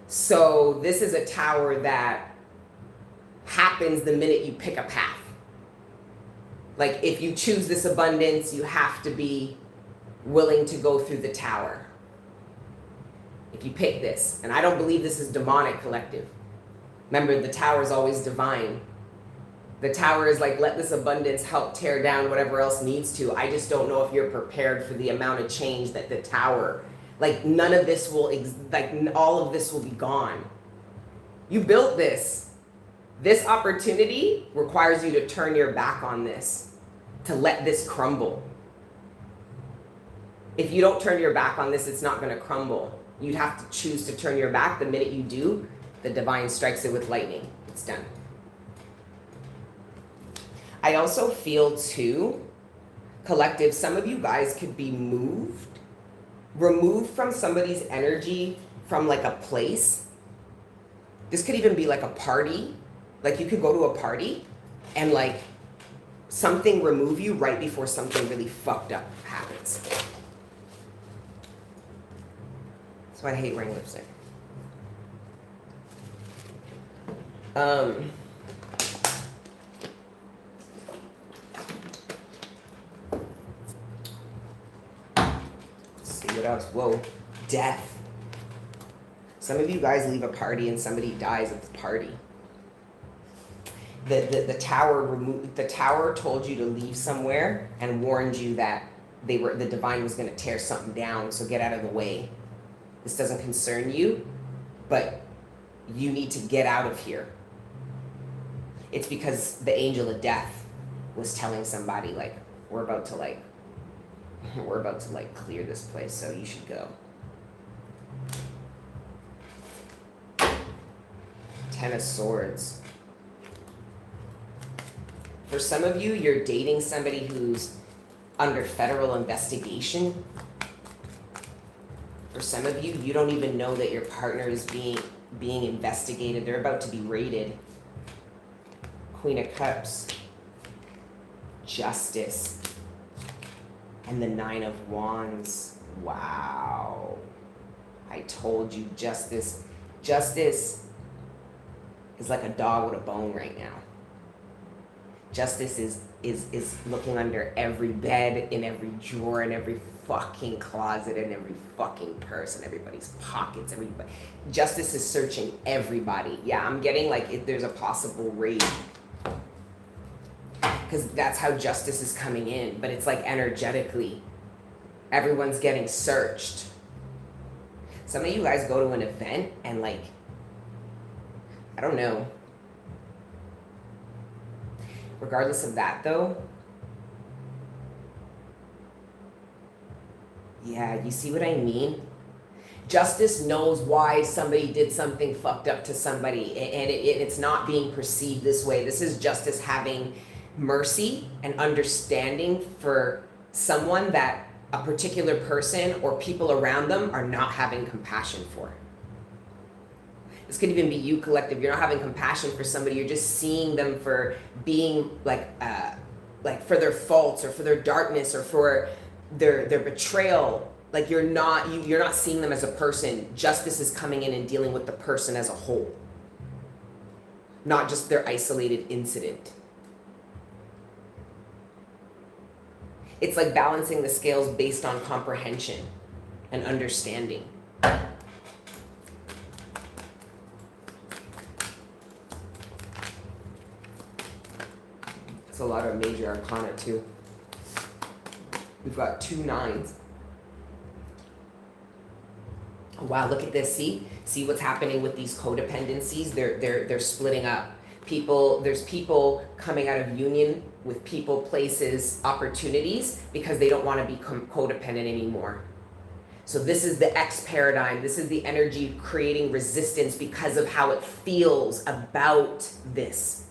So this is a tower that happens the minute you pick a path. Like if you choose this abundance, you have to be willing to go through the tower. If you pick this, and I don't believe this is demonic, collective. Remember, the tower is always divine. The tower is like, let this abundance help tear down whatever else needs to. I just don't know if you're prepared for the amount of change that the tower, like none of this will, all of this will be gone. You built this. This opportunity requires you to turn your back on this, to let this crumble. If you don't turn your back on this, it's not going to crumble. You'd have to choose to turn your back. The minute you do, the divine strikes it with lightning. It's done. I also feel too, collective, some of you guys could be removed from somebody's energy from like a place. This could even be like a party. Like you could go to a party and like something remove you right before something really fucked up happens. That's why I hate wearing lipstick. Let's see what else. Whoa, death. Some of you guys leave a party and somebody dies at the party. The tower told you to leave somewhere and warned you that the divine was going to tear something down, so get out of the way. This doesn't concern you, but you need to get out of here. It's because the angel of death was telling somebody like, we're about to clear this place, so you should go. 10 of Swords. For some of you, you're dating somebody who's under federal investigation. For some of you, you don't even know that your partner is being investigated. They're about to be raided. Queen of Cups. Justice. And the 9 of Wands. Wow. I told you, justice. Justice is like a dog with a bone right now. Justice is looking under every bed, in every drawer, in every fucking closet, in every fucking purse, in everybody's pockets. Everybody. Justice is searching everybody. Yeah, I'm getting like if there's a possible raid. Because that's how justice is coming in. But it's like energetically. Everyone's getting searched. Some of you guys go to an event and like, I don't know. Regardless of that though, yeah, you see what I mean? Justice knows why somebody did something fucked up to somebody, and it's not being perceived this way. This is justice having mercy and understanding for someone that a particular person or people around them are not having compassion for. This could even be you, collective. You're not having compassion for somebody. You're just seeing them for being like for their faults or for their darkness or for their betrayal. Like you're not seeing them as a person. Justice is coming in and dealing with the person as a whole, not just their isolated incident. It's like balancing the scales based on comprehension and understanding. It's a lot of major arcana too. We've got 2 9s. Oh, wow, look at this. See what's happening with these codependencies? They're splitting up. There's people coming out of union with people, places, opportunities because they don't want to be codependent anymore. So this is the X paradigm. This is the energy creating resistance because of how it feels about this.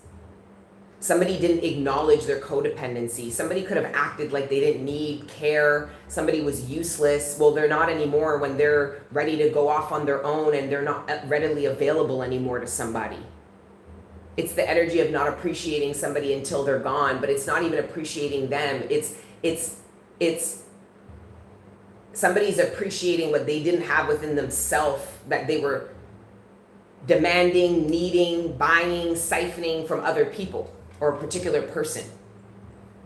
Somebody didn't acknowledge their codependency. Somebody could have acted like they didn't need care. Somebody was useless. Well, they're not anymore when they're ready to go off on their own and they're not readily available anymore to somebody. It's the energy of not appreciating somebody until they're gone, but it's not even appreciating them. It's somebody's appreciating what they didn't have within themselves that they were demanding, needing, buying, siphoning from other people or a particular person.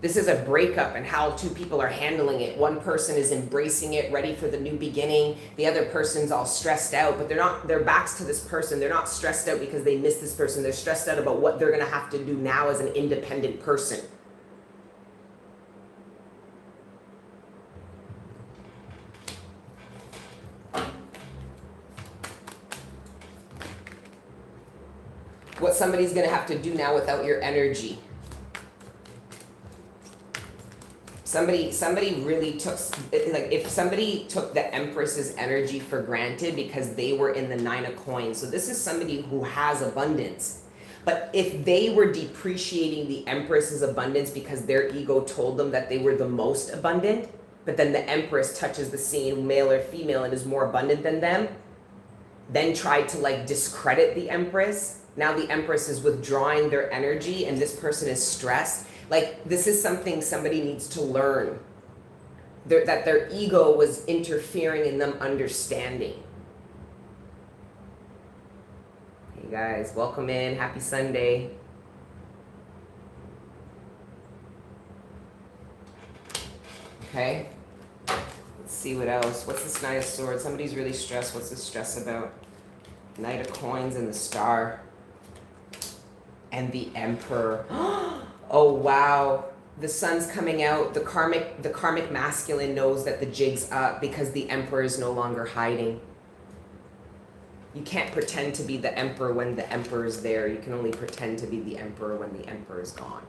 This is a breakup and how 2 people are handling it. One person is embracing it, ready for the new beginning. The other person's all stressed out, but their backs to this person. They're not stressed out because they miss this person. They're stressed out about what they're gonna have to do now as an independent person. What somebody's gonna have to do now without your energy. Somebody really took, like if somebody took the Empress's energy for granted because they were in the 9 of coins. So this is somebody who has abundance. But if they were depreciating the Empress's abundance because their ego told them that they were the most abundant, but then the Empress touches the scene, male or female, and is more abundant than them, then tried to like discredit the Empress. Now the Empress is withdrawing their energy and this person is stressed. Like, this is something somebody needs to learn. That their ego was interfering in them understanding. Hey guys, welcome in. Happy Sunday. Okay. Let's see what else. What's this Knight of Swords? Somebody's really stressed. What's this stress about? Knight of Coins and the Star. And the Emperor. Oh, wow. The sun's coming out. The karmic masculine knows that the jig's up because the Emperor is no longer hiding. You can't pretend to be the Emperor when the Emperor is there. You can only pretend to be the Emperor when the Emperor is gone.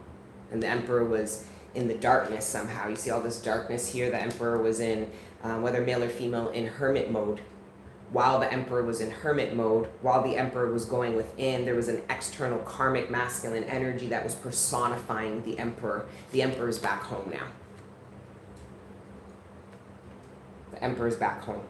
And the Emperor was in the darkness somehow. You see all this darkness here. The Emperor was in, whether male or female, in hermit mode. While the Emperor was in hermit mode, while the Emperor was going within, there was an external karmic masculine energy that was personifying the Emperor. The Emperor's back home now. The Emperor's back home.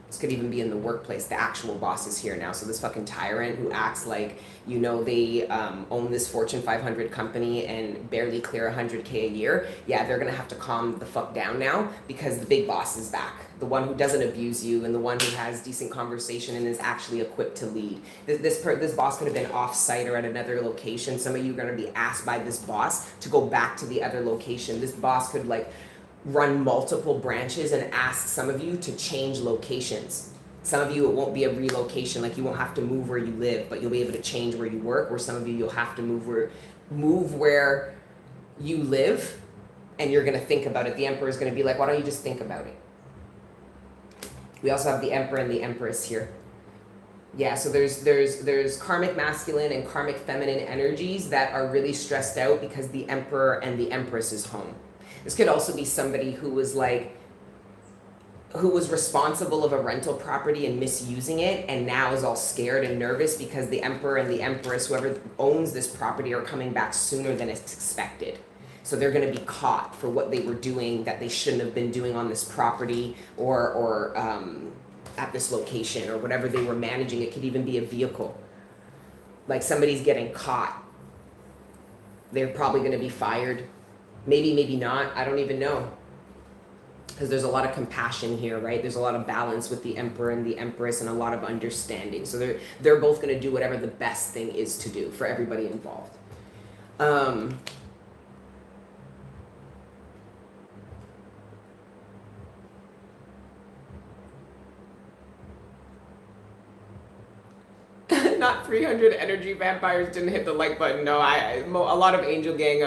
This could even be in the workplace. The actual boss is here now. So this fucking tyrant who acts like, you know, they own this Fortune 500 company and barely clear 100K a year. Yeah, they're going to have to calm the fuck down now because the big boss is back. The one who doesn't abuse you and the one who has decent conversation and is actually equipped to lead. This boss could have been off-site or at another location. Some of you are going to be asked by this boss to go back to the other location. This boss could like run multiple branches and ask some of you to change locations. Some of you, it won't be a relocation, like you won't have to move where you live, but you'll be able to change where you work, or some of you, you'll have to move where you live, and you're gonna think about it. The Emperor is gonna be like, why don't you just think about it? We also have the Emperor and the Empress here. Yeah, so there's karmic masculine and karmic feminine energies that are really stressed out because the Emperor and the Empress is home. This could also be somebody who was responsible of a rental property and misusing it, and now is all scared and nervous because the Emperor and the Empress, whoever owns this property, are coming back sooner than it's expected. So they're going to be caught for what they were doing that they shouldn't have been doing on this property or at this location or whatever they were managing. It could even be a vehicle. Like somebody's getting caught. They're probably going to be fired. Maybe not. I don't even know. Because there's a lot of compassion here, right? There's a lot of balance with the Emperor and the Empress and a lot of understanding. So they're both going to do whatever the best thing is to do for everybody involved. Not 300 energy vampires didn't hit the like button. No, a lot of Angel Gang,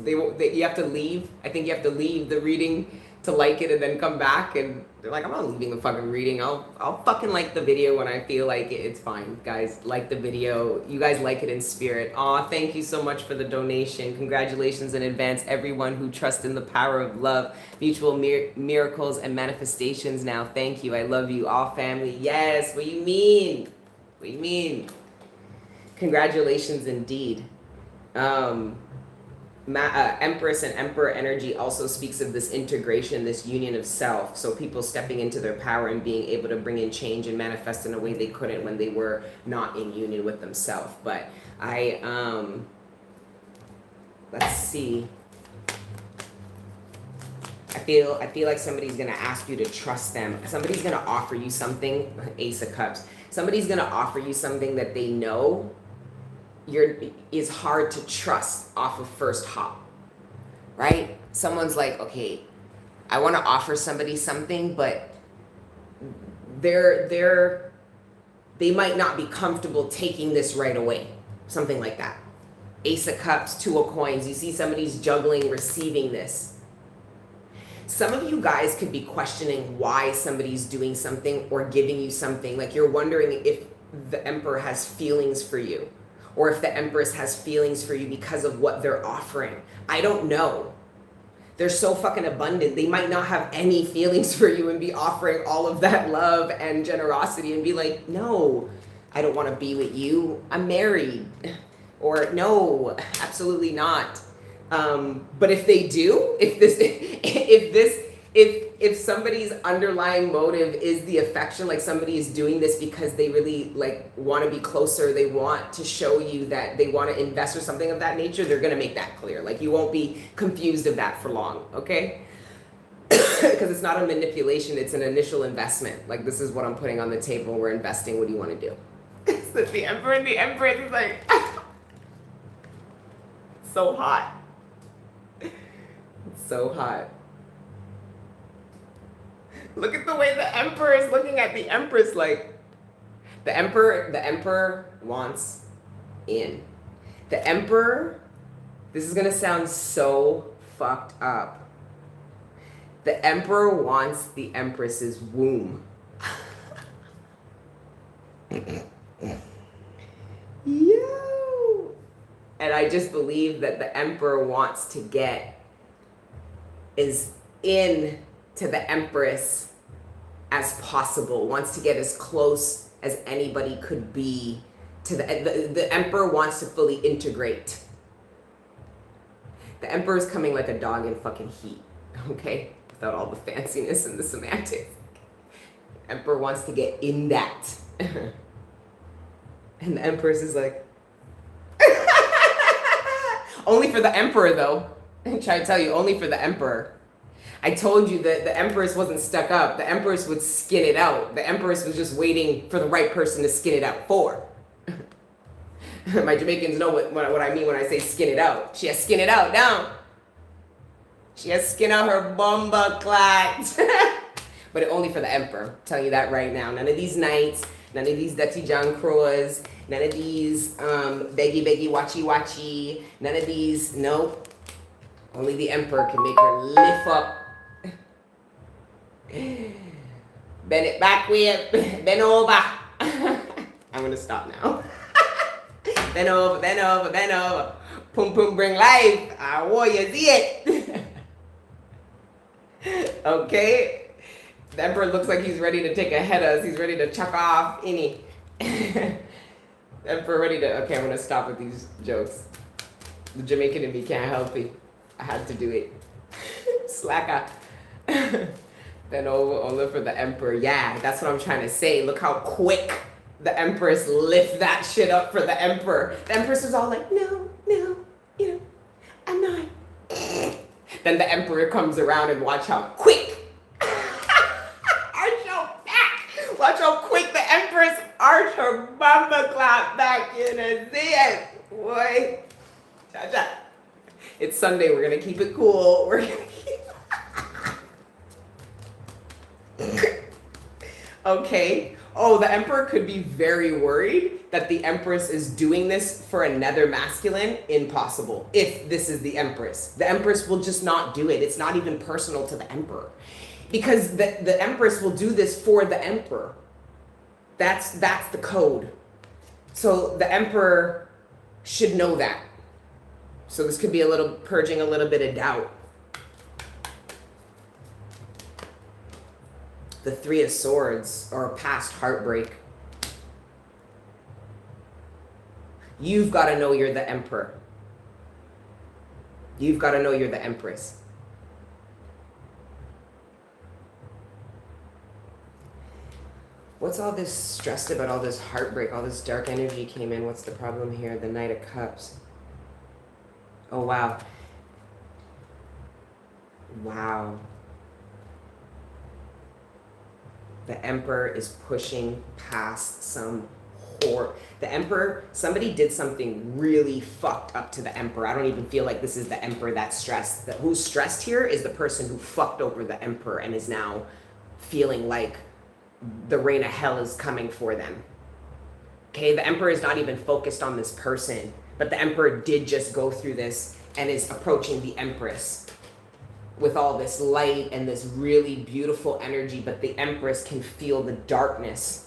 you have to leave. I think you have to leave the reading to like it and then come back, and they're like, I'm not leaving the fucking reading. I'll fucking like the video when I feel like it. It's fine, guys. Like the video. You guys like it in spirit. Aw, thank you so much for the donation. Congratulations in advance, everyone who trusts in the power of love, mutual miracles and manifestations now. Thank you. I love you all, family. Yes. What do you mean? What do you mean? Congratulations indeed. Empress and Emperor energy also speaks of this integration, this union of self. So people stepping into their power and being able to bring in change and manifest in a way they couldn't when they were not in union with themselves. But let's see. I feel like somebody's gonna ask you to trust them. Somebody's gonna offer you something. Ace of Cups. Somebody's gonna offer you something that they know is hard to trust off of first hop, right? Someone's like, okay, I want to offer somebody something, but they might not be comfortable taking this right away. Something like that. Ace of Cups, Two of Coins. You see somebody's juggling, receiving this. Some of you guys could be questioning why somebody's doing something or giving you something. Like you're wondering if the Emperor has feelings for you, or if the Empress has feelings for you because of what they're offering. I don't know. They're so fucking abundant. They might not have any feelings for you and be offering all of that love and generosity and be like, no, I don't want to be with you. I'm married. Or no, absolutely not. But if they do, if if somebody's underlying motive is the affection, like somebody is doing this because they really like want to be closer, they want to show you that they want to invest or something of that nature, they're going to make that clear. Like you won't be confused of that for long, okay? Because it's not a manipulation, it's an initial investment. Like, this is what I'm putting on the table, we're investing, what do you want to do? So the Emperor and the Empress is like, so hot. It's so hot. Look at the way the Emperor is looking at the Empress, like, the Emperor wants in. The Emperor, this is gonna sound so fucked up. The Emperor wants the Empress's womb. Yo! And I just believe that the Emperor wants to get as in to the Empress as possible, wants to get as close as anybody could be to the Emperor wants to fully integrate. The Emperor is coming like a dog in fucking heat, okay? Without all the fanciness and the semantics. Emperor wants to get in that. And the Empress is like, only for the Emperor though. I'm trying to tell you, only for the Emperor. I told you that the Empress wasn't stuck up. The Empress would skin it out. The Empress was just waiting for the right person to skin it out for. My Jamaicans know what I mean when I say skin it out. She has skin it out now. She has skin out her bomba clat. But only for the Emperor. I'm telling you that right now. None of these knights, none of these Dutty John Crows, none of these beggy watchy, none of these, nope. Only the Emperor can make her lift up. Bend it back way, bend over. I'm gonna stop now. Bend over. Pum pum bring life. I want you see it. Okay. The Emperor looks like he's ready to take a head of us. He's ready to chuck off any. The Emperor ready to. Okay, I'm gonna stop with these jokes. The Jamaican in me can't help it. I had to do it. Slacker. Then over for the Emperor. Yeah, that's what I'm trying to say. Look how quick the Empress lift that shit up for the Emperor. The Empress is all like, no, I'm not. Then the Emperor comes around and watch how quick. Arch your back. Watch how quick the Empress arch her bumper clap back in and see it. Boy. Cha-cha. It's Sunday. We're going to keep it cool. We're going to keep Okay. Oh, the Emperor could be very worried that the Empress is doing this for another masculine. Impossible. If this is the Empress. The Empress will just not do it. It's not even personal to the Emperor. Because the Empress will do this for the Emperor. That's the code. So the Emperor should know that. So this could be purging a little bit of doubt. The Three of Swords, or past heartbreak. You've got to know you're the Emperor. You've got to know you're the Empress. What's all this stressed about, all this heartbreak, all this dark energy came in? What's the problem here? The Knight of Cups. Oh, wow. Wow. The Emperor is pushing past some horror. The Emperor, somebody did something really fucked up to the Emperor. I don't even feel like this is the Emperor that's stressed. Who's stressed here is the person who fucked over the Emperor and is now feeling like the reign of hell is coming for them. Okay, the Emperor is not even focused on this person, but the Emperor did just go through this and is approaching the Empress with all this light and this really beautiful energy, but the Empress can feel the darkness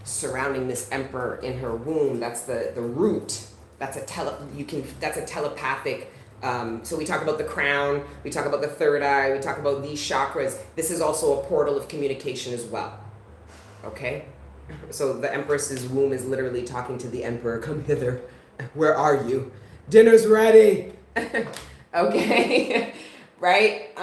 surrounding this Emperor in her womb. That's the root. That's a telepathic. So we talk about the crown, we talk about the third eye, we talk about these chakras. This is also a portal of communication as well. Okay? So the Empress's womb is literally talking to the Emperor. Come hither. Where are you? Dinner's ready. Okay. Right?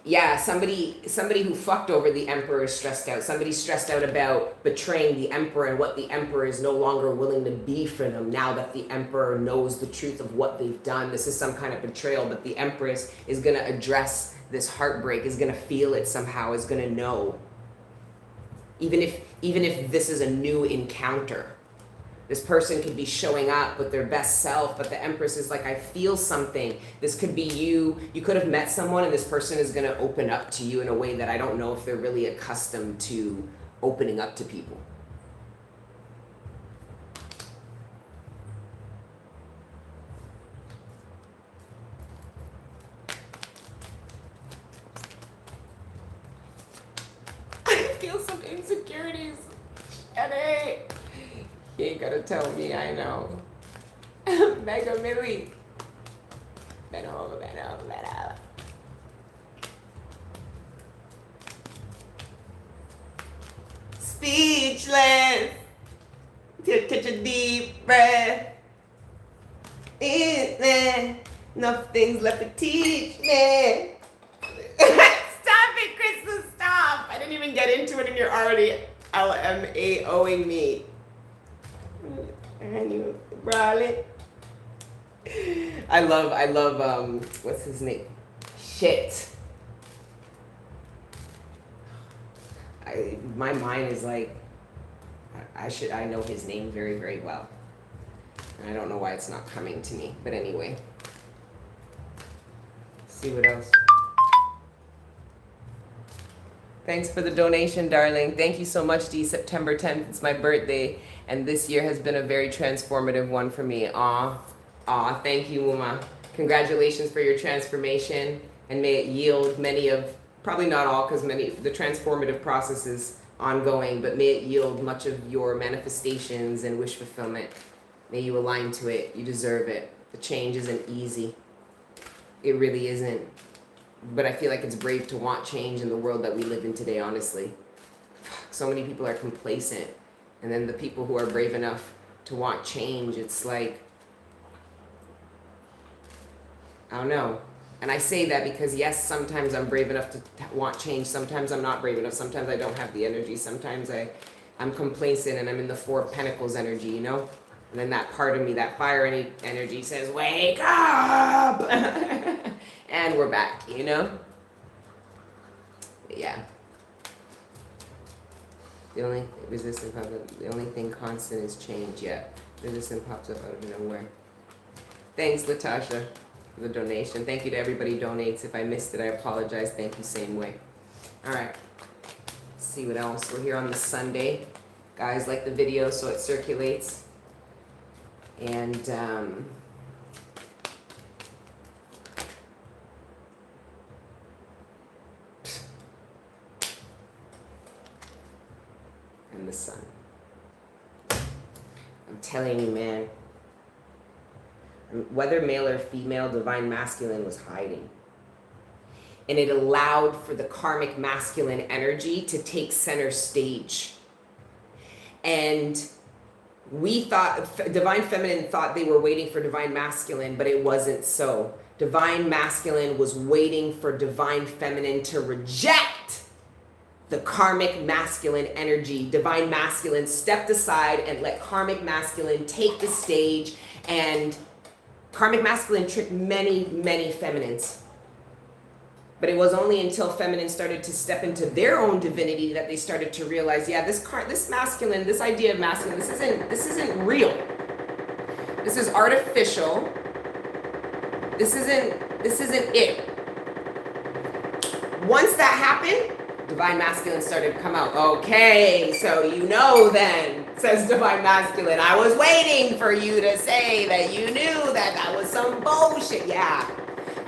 Yeah, somebody who fucked over the emperor is stressed out. Somebody's stressed out about betraying the emperor and what the emperor is no longer willing to be for them now that the emperor knows the truth of what they've done. This is some kind of betrayal, but the empress is going to address this heartbreak, is going to feel it somehow, is going to know. Even if this is a new encounter. This person could be showing up with their best self, but the Empress is like, I feel something. This could be you. You could have met someone and this person is going to open up to you in a way that I don't know if they're really accustomed to opening up to people. I feel some insecurities. Eddie. You ain't gotta tell me, I know. Mega Millie. Bend over. Speechless. Take a deep breath. Is there nothing's left to teach me? Stop it, Crystal, stop. I didn't even get into it and you're already LMAOing me. And you brought it. I love what's his name? Shit. My mind is like, I know his name very, very well. And I don't know why it's not coming to me. But anyway. See what else. Thanks for the donation, darling. Thank you so much, Dee. September 10th, it's my birthday. And this year has been a very transformative one for me. Aw, thank you, Uma. Congratulations for your transformation. And may it yield many of, probably not all, because the transformative process is ongoing, but may it yield much of your manifestations and wish fulfillment. May you align to it. You deserve it. The change isn't easy. It really isn't. But I feel like it's brave to want change in the world that we live in today, honestly. So many people are complacent. And then the people who are brave enough to want change, it's like, I don't know. And I say that because, yes, sometimes I'm brave enough to want change. Sometimes I'm not brave enough. Sometimes I don't have the energy. Sometimes I'm complacent and I'm in the Four of Pentacles energy, you know? And then that part of me, that fire energy says, wake up! And we're back, you know? Yeah. The only thing constant is change. Yeah. Resistance pops up out of nowhere. Thanks, Latasha, for the donation. Thank you to everybody who donates. If I missed it, I apologize. Thank you, same way. All right. Let's see what else. We're here on this Sunday. Guys, like the video so it circulates. And the sun. I'm telling you, man. Whether male or female, divine masculine was hiding. And it allowed for the karmic masculine energy to take center stage. And we thought, divine feminine thought they were waiting for divine masculine, but it wasn't so. Divine masculine was waiting for divine feminine to reject the karmic masculine energy. Divine masculine stepped aside and let karmic masculine take the stage, and karmic masculine tricked many, many feminines. But it was only until feminine started to step into their own divinity that they started to realize, yeah, this masculine, this idea of masculine, this isn't real. This is artificial. This isn't it. Once that happened, divine masculine started to come out. Okay, so you know then, says divine masculine, I was waiting for you to say that you knew that was some bullshit. Yeah.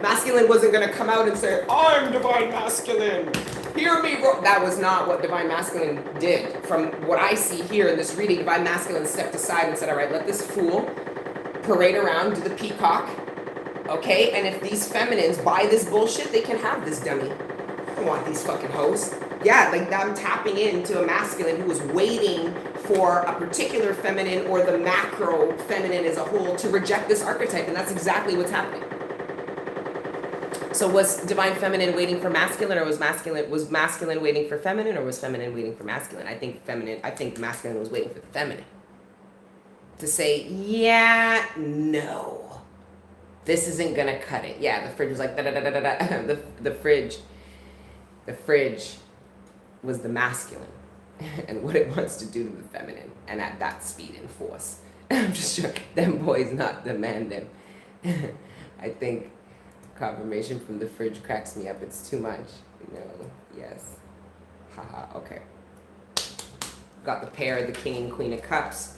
Masculine wasn't going to come out and say, I'm divine masculine. Hear me. That was not what divine masculine did. From what I see here in this reading, divine masculine stepped aside and said, all right, let this fool parade around, do the peacock. Okay, and if these feminines buy this bullshit, they can have this dummy. I don't want these fucking hoes. Yeah, like I'm tapping into a masculine who was waiting for a particular feminine or the macro feminine as a whole to reject this archetype. And that's exactly what's happening. So was divine feminine waiting for masculine, or was masculine waiting for feminine, or was feminine waiting for masculine? I think masculine was waiting for the feminine to say, yeah, no, this isn't gonna cut it. Yeah, the fridge was like da da da da da da. The fridge was the masculine and what it wants to do to the feminine, and at that speed and force. I'm just sure them boys not demand them. I think confirmation from the fridge cracks me up. It's too much. No, yes. Haha, okay. Got the pair, the king and queen of cups,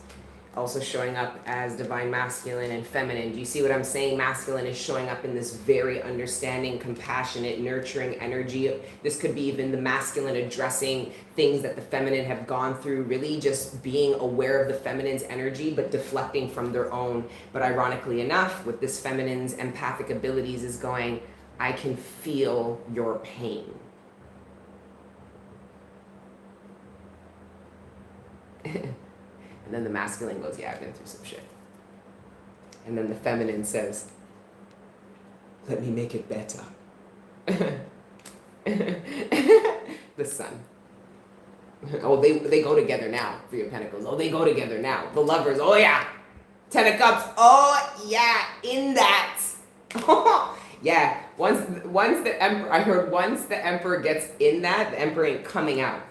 also showing up as divine masculine and feminine. Do you see what I'm saying? Masculine is showing up in this very understanding, compassionate, nurturing energy. This could be even the masculine addressing things that the feminine have gone through, really just being aware of the feminine's energy, but deflecting from their own. But ironically enough, with this feminine's empathic abilities is going, I can feel your pain. And then the masculine goes, yeah, I've been through some shit. And then the feminine says, let me make it better. The sun. Oh, they go together now. Three of Pentacles. Oh, they go together now. The lovers. Oh, yeah. Ten of Cups. Oh, yeah. In that. Yeah. Once the Emperor, I heard once the Emperor gets in that, the Emperor ain't coming out.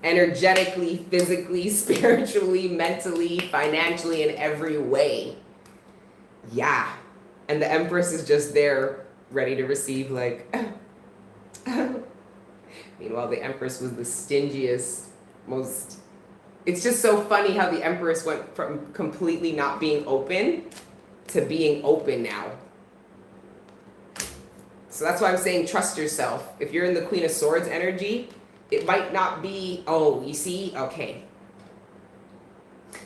Energetically, physically, spiritually, mentally, financially, in every way. Yeah. And the Empress is just there, ready to receive, like, meanwhile, the Empress was the stingiest, most, it's just so funny how the Empress went from completely not being open to being open now. So that's why I'm saying trust yourself. If you're in the Queen of Swords energy, it might not be, oh, you see? Okay.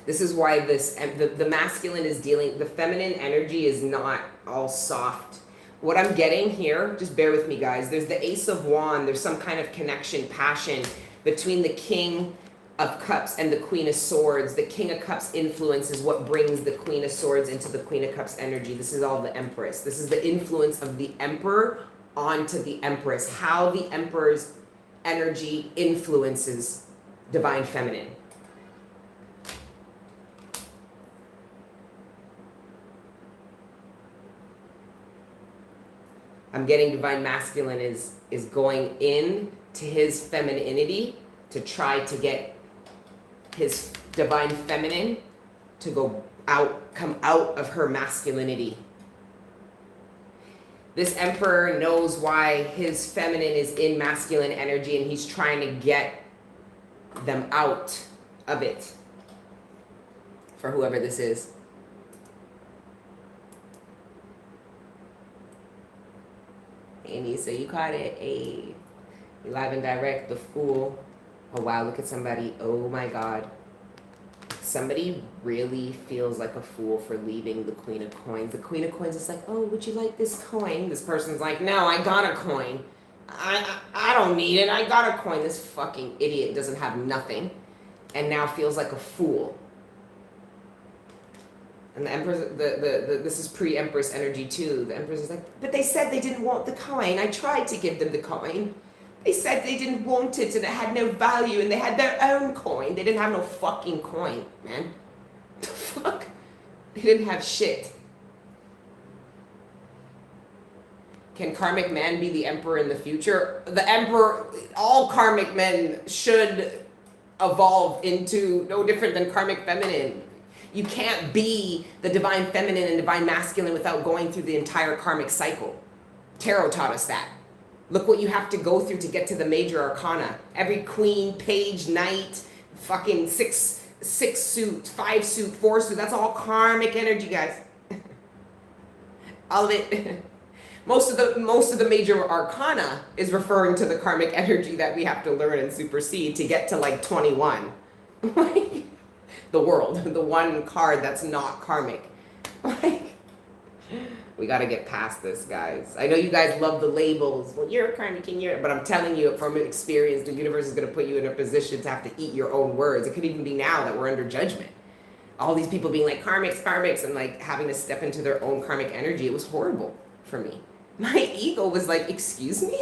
This is why the masculine is dealing, the feminine energy is not all soft. What I'm getting here, just bear with me, guys. There's the Ace of Wands. There's some kind of connection, passion between the King of Cups and the Queen of Swords. The King of Cups influence is what brings the Queen of Swords into the Queen of Cups energy. This is all the Empress. This is the influence of the Emperor onto the Empress. How the Emperor's energy influences divine feminine. I'm getting divine masculine is going in to his femininity to try to get his divine feminine to go out, come out of her masculinity. This Emperor knows why his feminine is in masculine energy, and he's trying to get them out of it for whoever this is. Amy, so you caught it. A live and direct, the Fool. Oh wow, look at somebody. Oh my God. Somebody really feels like a fool for leaving the Queen of Coins. The Queen of Coins is like, oh, would you like this coin? This person's like, no, I got a coin. I don't need it. I got a coin. This fucking idiot doesn't have nothing and now feels like a fool. And the Empress, this is pre-Empress energy too. The Empress is like, but they said they didn't want the coin. I tried to give them the coin. They said they didn't want it and it had no value and they had their own coin. They didn't have no fucking coin, man. The fuck? They didn't have shit. Can karmic man be the Emperor in the future? The Emperor, all karmic men should evolve into no different than karmic feminine. You can't be the divine feminine and divine masculine without going through the entire karmic cycle. Tarot taught us that. Look what you have to go through to get to the major arcana. Every queen, page, knight, fucking six suit, 5 suit, 4 suit. That's all karmic energy, guys. All of it. Most of the major arcana is referring to the karmic energy that we have to learn and supersede to get to like 21. The world, the one card that's not karmic. We got to get past this, guys. I know you guys love the labels. Well, you're a karmic and you're, but I'm telling you from experience, the universe is going to put you in a position to have to eat your own words. It could even be now that we're under judgment. All these people being like karmics, and like having to step into their own karmic energy. It was horrible for me. My ego was like, excuse me?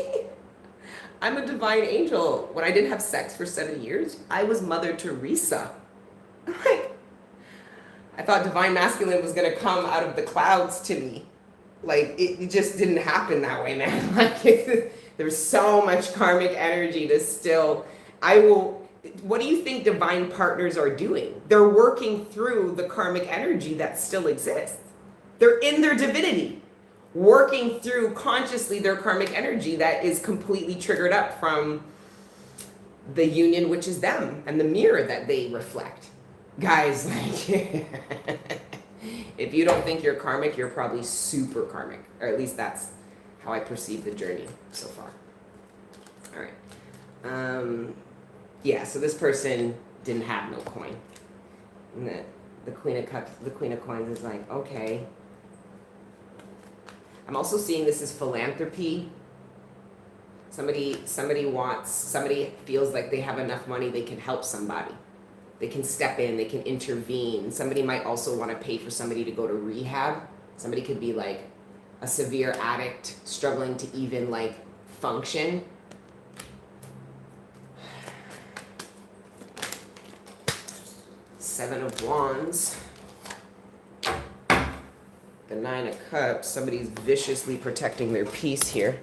I'm a divine angel. When I didn't have sex for 7 years, I was Mother Teresa. Like, I thought divine masculine was gonna come out of the clouds to me. Like, it just didn't happen that way, man. Like, there's so much karmic energy to still, what do you think divine partners are doing? They're working through the karmic energy that still exists. They're in their divinity, working through consciously their karmic energy that is completely triggered up from the union, which is them, and the mirror that they reflect. Guys, like, if you don't think you're karmic, you're probably super karmic, or at least that's how I perceive the journey so far. All right. Yeah, so this person didn't have no coin. And the Queen of Cups, the Queen of Coins is like, okay. I'm also seeing this as philanthropy. Somebody feels like they have enough money, they can help somebody. They can step in, they can intervene. Somebody might also want to pay for somebody to go to rehab. Somebody could be like a severe addict, struggling to even like function. Seven of Wands. The Nine of Cups. Somebody's viciously protecting their peace here.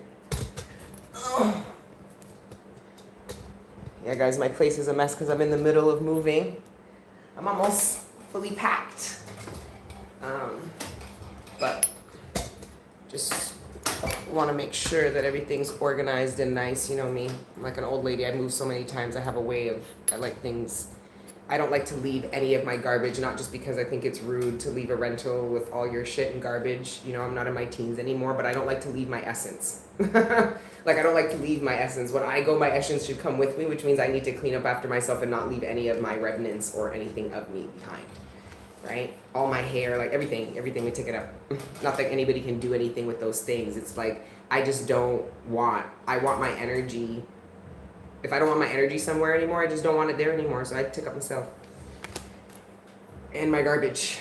Oh. Yeah, guys, my place is a mess because I'm in the middle of moving. I'm almost fully packed. But just want to make sure that everything's organized and nice. You know me, I'm like an old lady. I move so many times. I have a way of, I like things. I don't like to leave any of my garbage, not just because I think it's rude to leave a rental with all your shit and garbage. You know, I'm not in my teens anymore, but I don't like to leave my essence. Like, I don't like to leave my essence. When I go, my essence should come with me, which means I need to clean up after myself and not leave any of my remnants or anything of me behind, right? All my hair, like everything we take it up. Not that anybody can do anything with those things. It's like, I want my energy. If I don't want my energy somewhere anymore, I just don't want it there anymore. So I took up myself. And my garbage.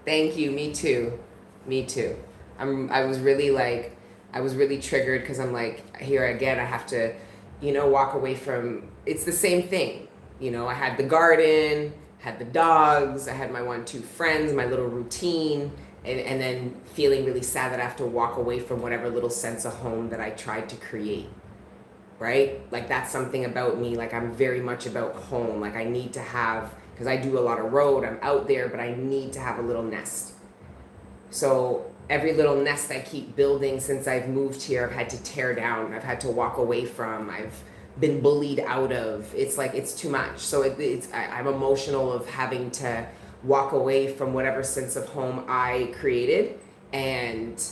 Thank you, me too. Me too. I was really triggered because I'm like, here again, I have to, walk away from, it's the same thing. I had the garden, had the dogs, I had my 1-2 friends, my little routine, and then feeling really sad that I have to walk away from whatever little sense of home that I tried to create. Right? Like, that's something about me. Like, I'm very much about home. Like, I need to have, because I do a lot of road, I'm out there, but I need to have a little nest. So every little nest I keep building since I've moved here, I've had to tear down, I've had to walk away from, I've been bullied out of. It's like, it's too much. So I'm emotional of having to walk away from whatever sense of home I created and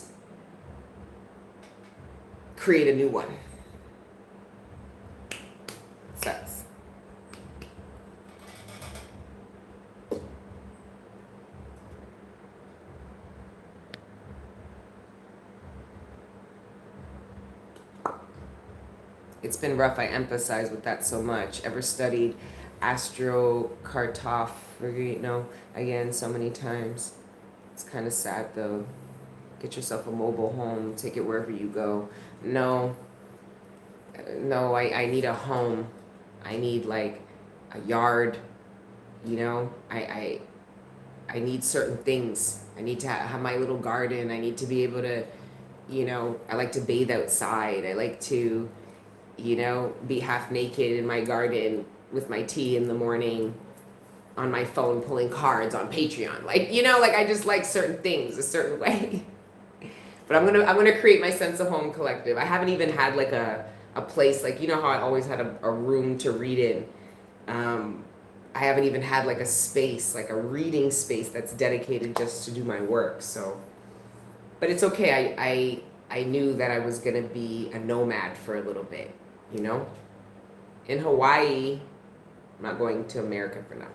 create a new one. Sucks. It's been rough. I emphasize with that so much. Ever studied astrocartography? No, again, so many times. It's kind of sad though. Get yourself a mobile home, take it wherever you go. No, I need a home. I need like a yard, I need certain things. I need to have my little garden. I need to be able to, I like to bathe outside. I like to, be half naked in my garden with my tea in the morning on my phone pulling cards on Patreon. Like, I just like certain things a certain way. But I'm gonna create my sense of home collective. I haven't even had like a place, like, how I always had a room to read in. I haven't even had like a space, like a reading space that's dedicated just to do my work. So, but it's okay. I knew that I was gonna be a nomad for a little bit, In Hawaii, I'm not going to America for nothing.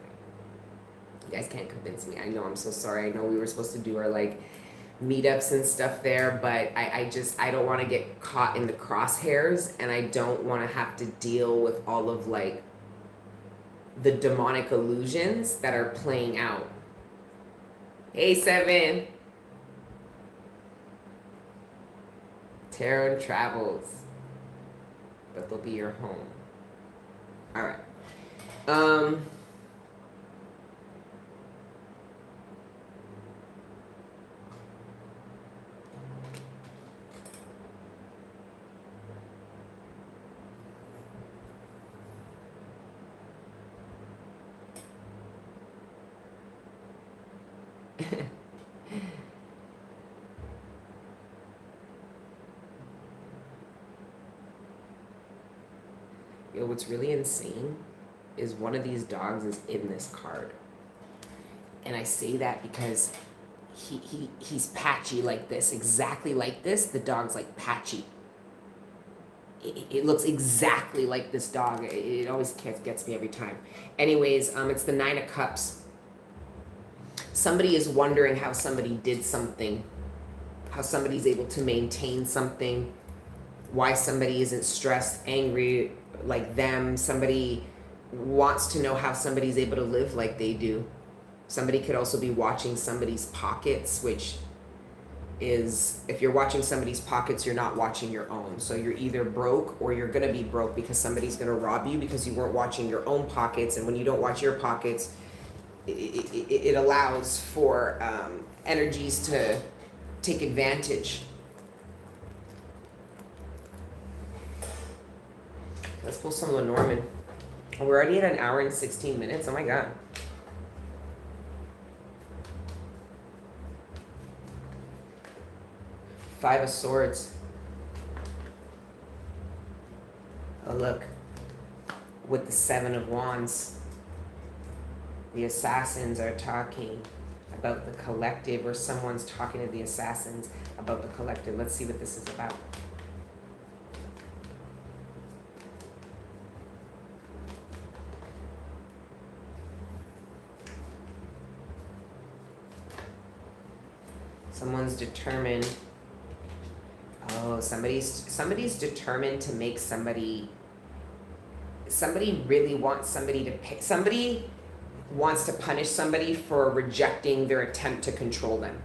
You guys can't convince me. I know, I'm so sorry. I know we were supposed to do our like meetups and stuff there, but I don't want to get caught in the crosshairs, and I don't want to have to deal with all of like the demonic illusions that are playing out. Hey, Seven. Tarot and travels. But they'll be your home. All right. Yo, what's really insane is one of these dogs is in this card. And I say that because he's patchy like this, exactly like this. The dog's like patchy. It looks exactly like this dog. It always gets me every time. Anyways, it's the 9 of Cups. Somebody is wondering how somebody did something, how somebody's able to maintain something, why somebody isn't stressed, angry like them. Somebody wants to know how somebody's able to live like they do. Somebody could also be watching somebody's pockets, which is, if you're watching somebody's pockets, you're not watching your own. So you're either broke or you're going to be broke because somebody's going to rob you because you weren't watching your own pockets. And when you don't watch your pockets, it allows for energies to take advantage. Let's pull some Lenormand. We're already at 1 hour and 16 minutes. Oh my God. Five of Swords. Oh, look. With the 7 of Wands. The assassins are talking about the collective, or someone's talking to the assassins about the collective. Let's see what this is about. Someone's determined. Oh, somebody's determined to make somebody really wants somebody to pay. Somebody wants to punish somebody for rejecting their attempt to control them.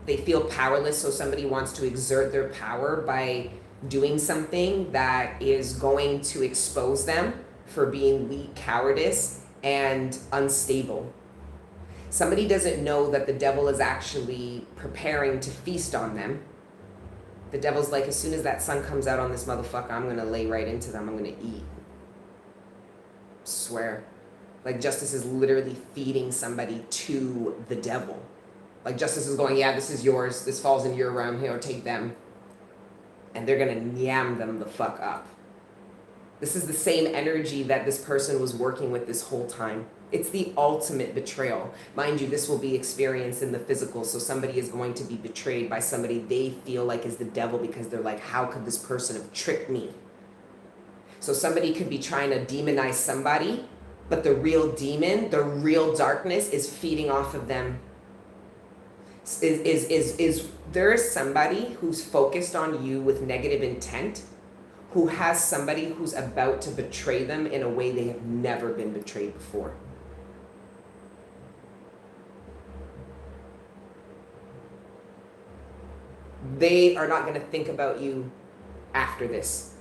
They feel powerless, so somebody wants to exert their power by doing something that is going to expose them for being weak, cowardice, and unstable. Somebody doesn't know that the devil is actually preparing to feast on them. The devil's like, as soon as that sun comes out on this motherfucker, I'm going to lay right into them. I'm going to eat. Swear. Like, justice is literally feeding somebody to the devil. Like, justice is going, yeah, this is yours. This falls in your realm. Here, take them. And they're going to yam them the fuck up. This is the same energy that this person was working with this whole time. It's the ultimate betrayal. Mind you, this will be experienced in the physical. So somebody is going to be betrayed by somebody they feel like is the devil because they're like, how could this person have tricked me? So somebody could be trying to demonize somebody, but the real demon, the real darkness is feeding off of them. There is somebody who's focused on you with negative intent, who has somebody who's about to betray them in a way they have never been betrayed before. They are not going to think about you after this.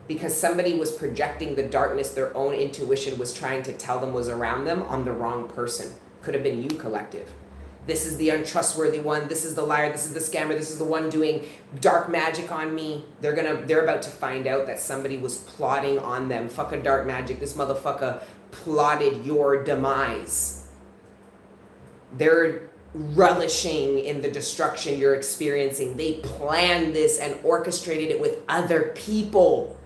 Because somebody was projecting the darkness their own intuition was trying to tell them was around them on the wrong person. Could have been you, collective. This is the untrustworthy one. This is the liar. This is the scammer. This is the one doing dark magic on me. They're about to find out that somebody was plotting on them. Fucking dark magic. This motherfucker plotted your demise. They're relishing in the destruction you're experiencing. They planned this and orchestrated it with other people.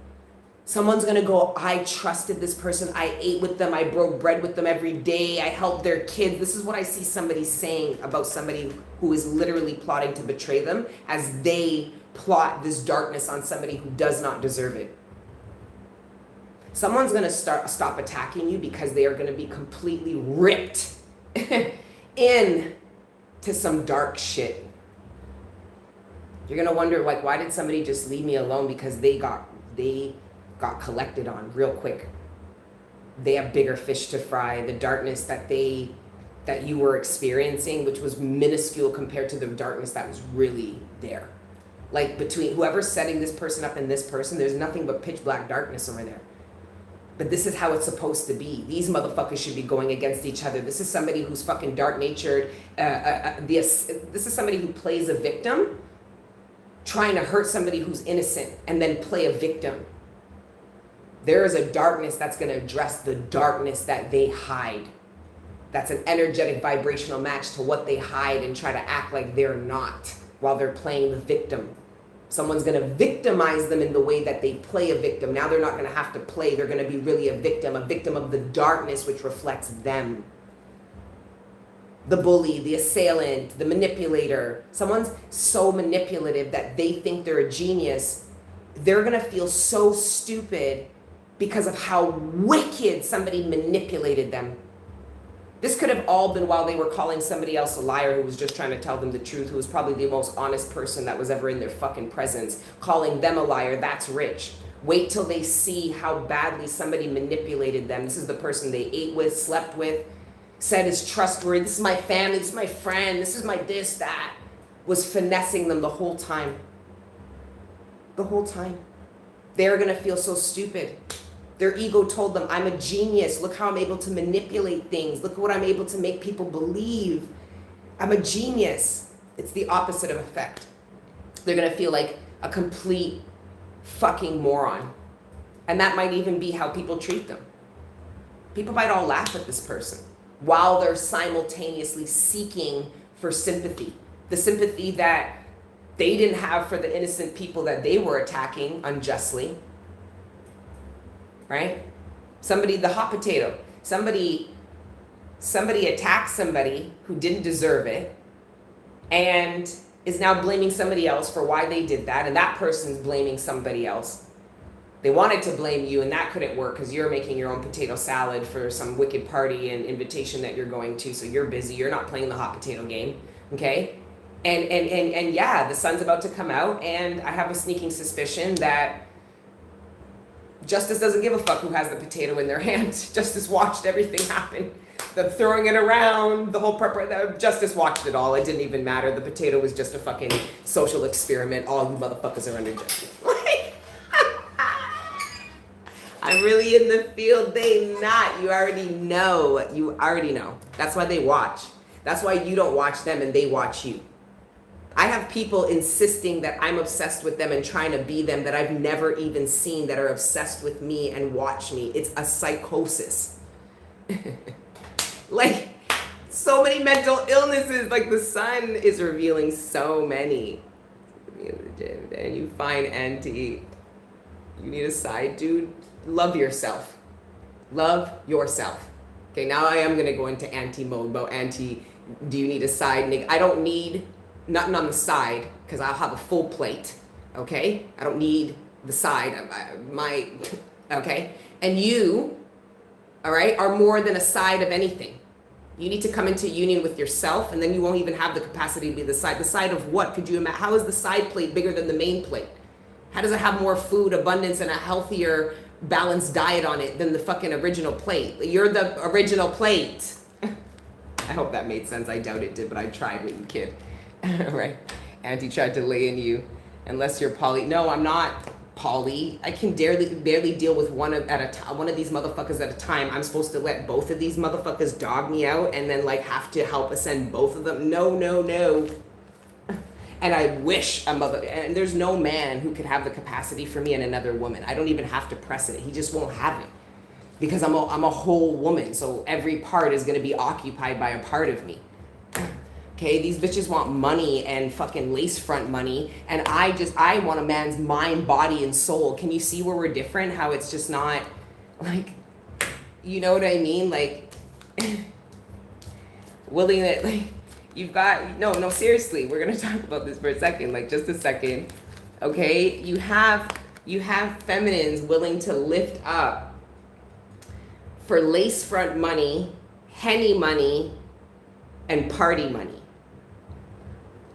Someone's going to go, I trusted this person. I ate with them. I broke bread with them every day. I helped their kids. This is what I see somebody saying about somebody who is literally plotting to betray them as they plot this darkness on somebody who does not deserve it. Someone's going to stop attacking you because they are going to be completely ripped in to some dark shit. You're going to wonder, like, why did somebody just leave me alone? Because they got collected on real quick. They have bigger fish to fry. The darkness that you were experiencing, which was minuscule compared to the darkness that was really there. Like between whoever's setting this person up and this person, there's nothing but pitch black darkness over there. But this is how it's supposed to be. These motherfuckers should be going against each other. This is somebody who's fucking dark-natured. This is somebody who plays a victim, trying to hurt somebody who's innocent, and then play a victim. There is a darkness that's going to address the darkness that they hide. That's an energetic vibrational match to what they hide and try to act like they're not while they're playing the victim. Someone's going to victimize them in the way that they play a victim. Now they're not going to have to play. They're going to be really a victim of the darkness which reflects them. The bully, the assailant, the manipulator. Someone's so manipulative that they think they're a genius. They're going to feel so stupid because of how wicked somebody manipulated them. This could have all been while they were calling somebody else a liar who was just trying to tell them the truth, who was probably the most honest person that was ever in their fucking presence. Calling them a liar, that's rich. Wait till they see how badly somebody manipulated them. This is the person they ate with, slept with, said is trustworthy. This is my family, this is my friend, this is my this, that. Was finessing them the whole time. The whole time. They're gonna feel so stupid. Their ego told them, I'm a genius. Look how I'm able to manipulate things. Look what I'm able to make people believe. I'm a genius. It's the opposite of effect. They're going to feel like a complete fucking moron. And that might even be how people treat them. People might all laugh at this person while they're simultaneously seeking for sympathy. The sympathy that they didn't have for the innocent people that they were attacking unjustly. Right? Somebody, the hot potato, somebody attacks somebody who didn't deserve it and is now blaming somebody else for why they did that, and that person's blaming somebody else. They wanted to blame you and that couldn't work because you're making your own potato salad for some wicked party and invitation that you're going to, so you're busy, you're not playing the hot potato game, okay? And yeah, the sun's about to come out, and I have a sneaking suspicion that Justice doesn't give a fuck who has the potato in their hand. Justice watched everything happen. The throwing it around, the whole Justice watched it all. It didn't even matter. The potato was just a fucking social experiment. All you motherfuckers are under justice. I'm really in the field. They not. You already know. You already know. That's why they watch. That's why you don't watch them and they watch you. I have people insisting that I'm obsessed with them and trying to be them that I've never even seen that are obsessed with me and watch me. It's a psychosis. Like, so many mental illnesses. Like, the sun is revealing so many. And you find Auntie, you need a side dude. Love yourself. Love yourself. Okay, now I am going to go into Auntie mode. About Auntie, do you need a side nigga? I don't need nothing on the side because I'll have a full plate. Okay? I don't need the side. Okay? And you, all right, are more than a side of anything. You need to come into union with yourself, and then you won't even have the capacity to be the side. The side of what? Could you imagine? How is the side plate bigger than the main plate? How does it have more food, abundance, and a healthier, balanced diet on it than the fucking original plate? You're the original plate. I hope that made sense. I doubt it did, but I tried with you, kid. Right? Auntie tried to lay in you. Unless you're poly. No, I'm not poly. I can barely deal with one of these motherfuckers at a time. I'm supposed to let both of these motherfuckers dog me out and then like have to help ascend both of them. No. And I wish and there's no man who could have the capacity for me and another woman. I don't even have to press it. He just won't have it. Because I'm a whole woman. So every part is going to be occupied by a part of me. Okay, these bitches want money and fucking lace front money, and I want a man's mind, body, and soul. Can you see where we're different? How it's just not, like, you know what I mean? Like, willing that, like, you've got, no, seriously, we're gonna talk about this for a second, like, just a second, okay? You have feminines willing to lift up for lace front money, henny money, and party money.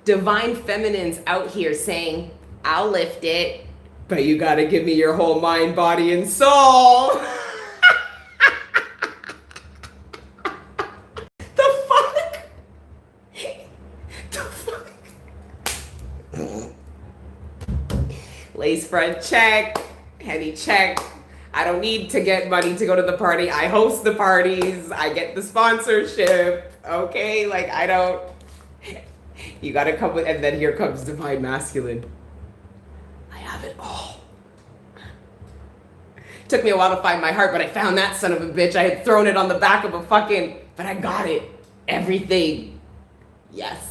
Divine feminines out here saying, I'll lift it, but you gotta give me your whole mind, body, and soul. The fuck? Lace front check. Henny check. I don't need to get money to go to the party. I host the parties. I get the sponsorship. Okay? Like, I don't. You gotta come with, and then here comes divine masculine. I have it all. Took me a while to find my heart, but I found that son of a bitch. I had thrown it on the back of a fucking, but I got it. Everything. Yes.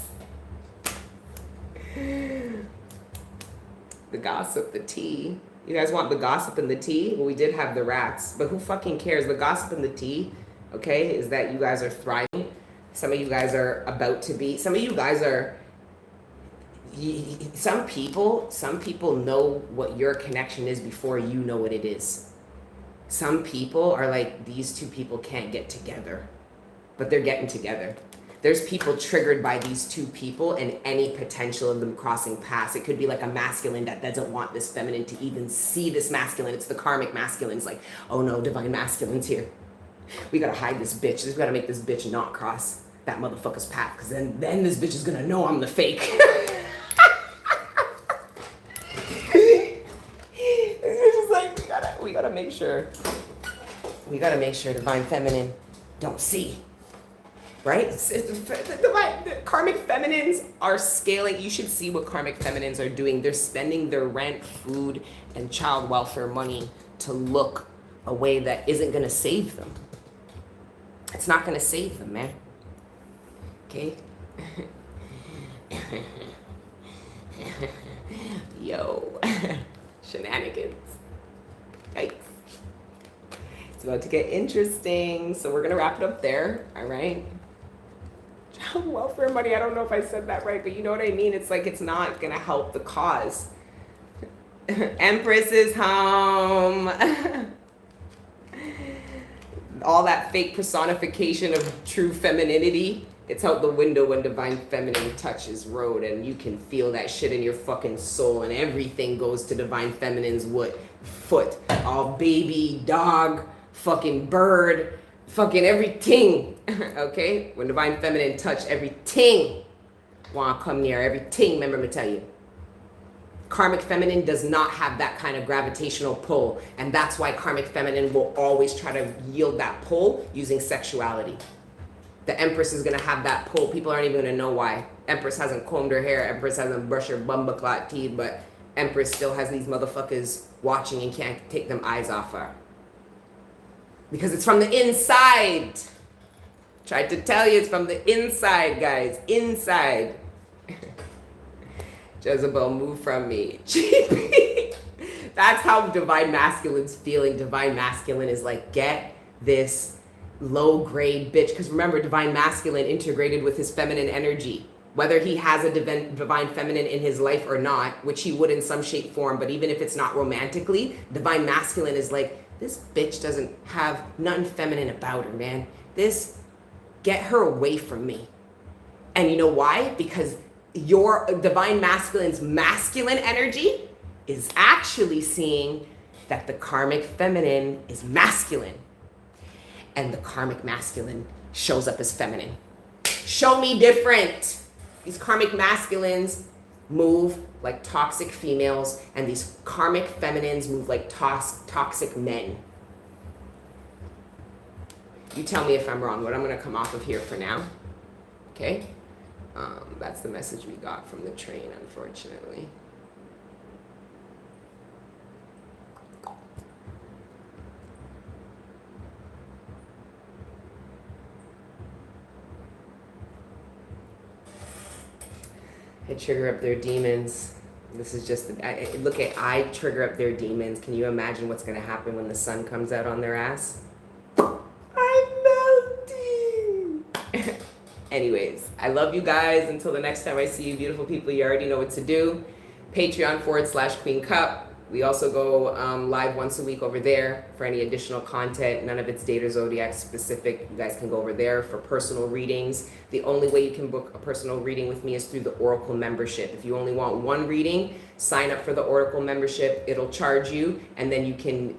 The gossip, the tea. You guys want the gossip and the tea? Well, we did have the rats, but who fucking cares? The gossip and the tea, okay, is that you guys are thriving. Some of you guys are about to be. Some of you guys are. Some people know what your connection is before you know what it is. Some people are like, these two people can't get together, but they're getting together. There's people triggered by these two people and any potential of them crossing paths. It could be like a masculine that doesn't want this feminine to even see this masculine. It's the karmic masculine. It's like, oh no, divine masculine's here. We gotta hide this bitch. We gotta make this bitch not cross that motherfucker's path, because then this bitch is gonna know I'm the fake. It's just like, we gotta make sure. We gotta make sure divine feminine don't see. Right? The karmic feminines are scaling. You should see what karmic feminines are doing. They're spending their rent, food, and child welfare money to look a way that isn't going to save them. It's not going to save them, man. Okay? Yo. Shenanigans. Yikes. It's about to get interesting. So we're going to wrap it up there. All right? Child welfare money. I don't know if I said that right, but you know what I mean? It's like it's not going to help the cause. Empress is home. All that fake personification of true femininity, it's out the window when divine feminine touches road, and you can feel that shit in your fucking soul, and everything goes to divine feminine's foot. All baby, dog, fucking bird, fucking everything. Okay? When divine feminine touch everything, wanna come near everything, remember me tell you. Karmic feminine does not have that kind of gravitational pull, and that's why karmic feminine will always try to yield that pull using sexuality. The Empress is gonna have that pull. People aren't even gonna know why. Empress hasn't combed her hair, Empress hasn't brushed her bumbleclot teeth, but Empress still has these motherfuckers watching and can't take them eyes off her. Because it's from the inside. Tried to tell you, it's from the inside, guys. Inside. Jezebel, move from me. That's how divine masculine's feeling. Divine masculine is like, get this low grade bitch. Because remember, divine masculine integrated with his feminine energy. Whether he has a divine feminine in his life or not, which he would in some shape form, but even if it's not romantically, divine masculine is like, this bitch doesn't have nothing feminine about her, man. Get her away from me. And you know why? Because your divine masculine's masculine energy is actually seeing that the karmic feminine is masculine. And the karmic masculine shows up as feminine. Show me different. These karmic masculines move like toxic females, and these karmic feminines move like toxic men. You tell me if I'm wrong, but I'm going to come off of here for now. Okay? That's the message we got from the train, unfortunately. I trigger up their demons. This is just, I trigger up their demons. Can you imagine what's going to happen when the sun comes out on their ass? I'm melting. Anyways, I love you guys. Until the next time I see you, beautiful people, you already know what to do. Patreon.com/Queen Cup. We also go live once a week over there for any additional content. None of it's data zodiac specific. You guys can go over there for personal readings. The only way you can book a personal reading with me is through the Oracle membership. If you only want one reading, sign up for the Oracle membership. It'll charge you, and then you can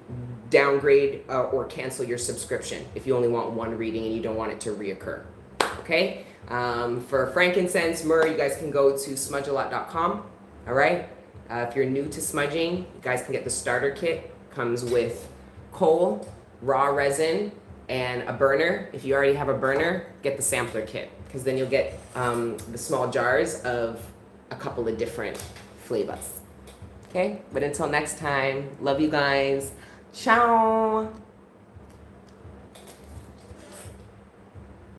downgrade or cancel your subscription if you only want one reading and you don't want it to reoccur. Okay? For frankincense, myrrh, you guys can go to smudgealot.com. All right? If you're new to smudging, you guys can get the starter kit. Comes with coal, raw resin, and a burner. If you already have a burner, get the sampler kit, because then you'll get the small jars of a couple of different flavors. Okay, but until next time, love you guys. Ciao.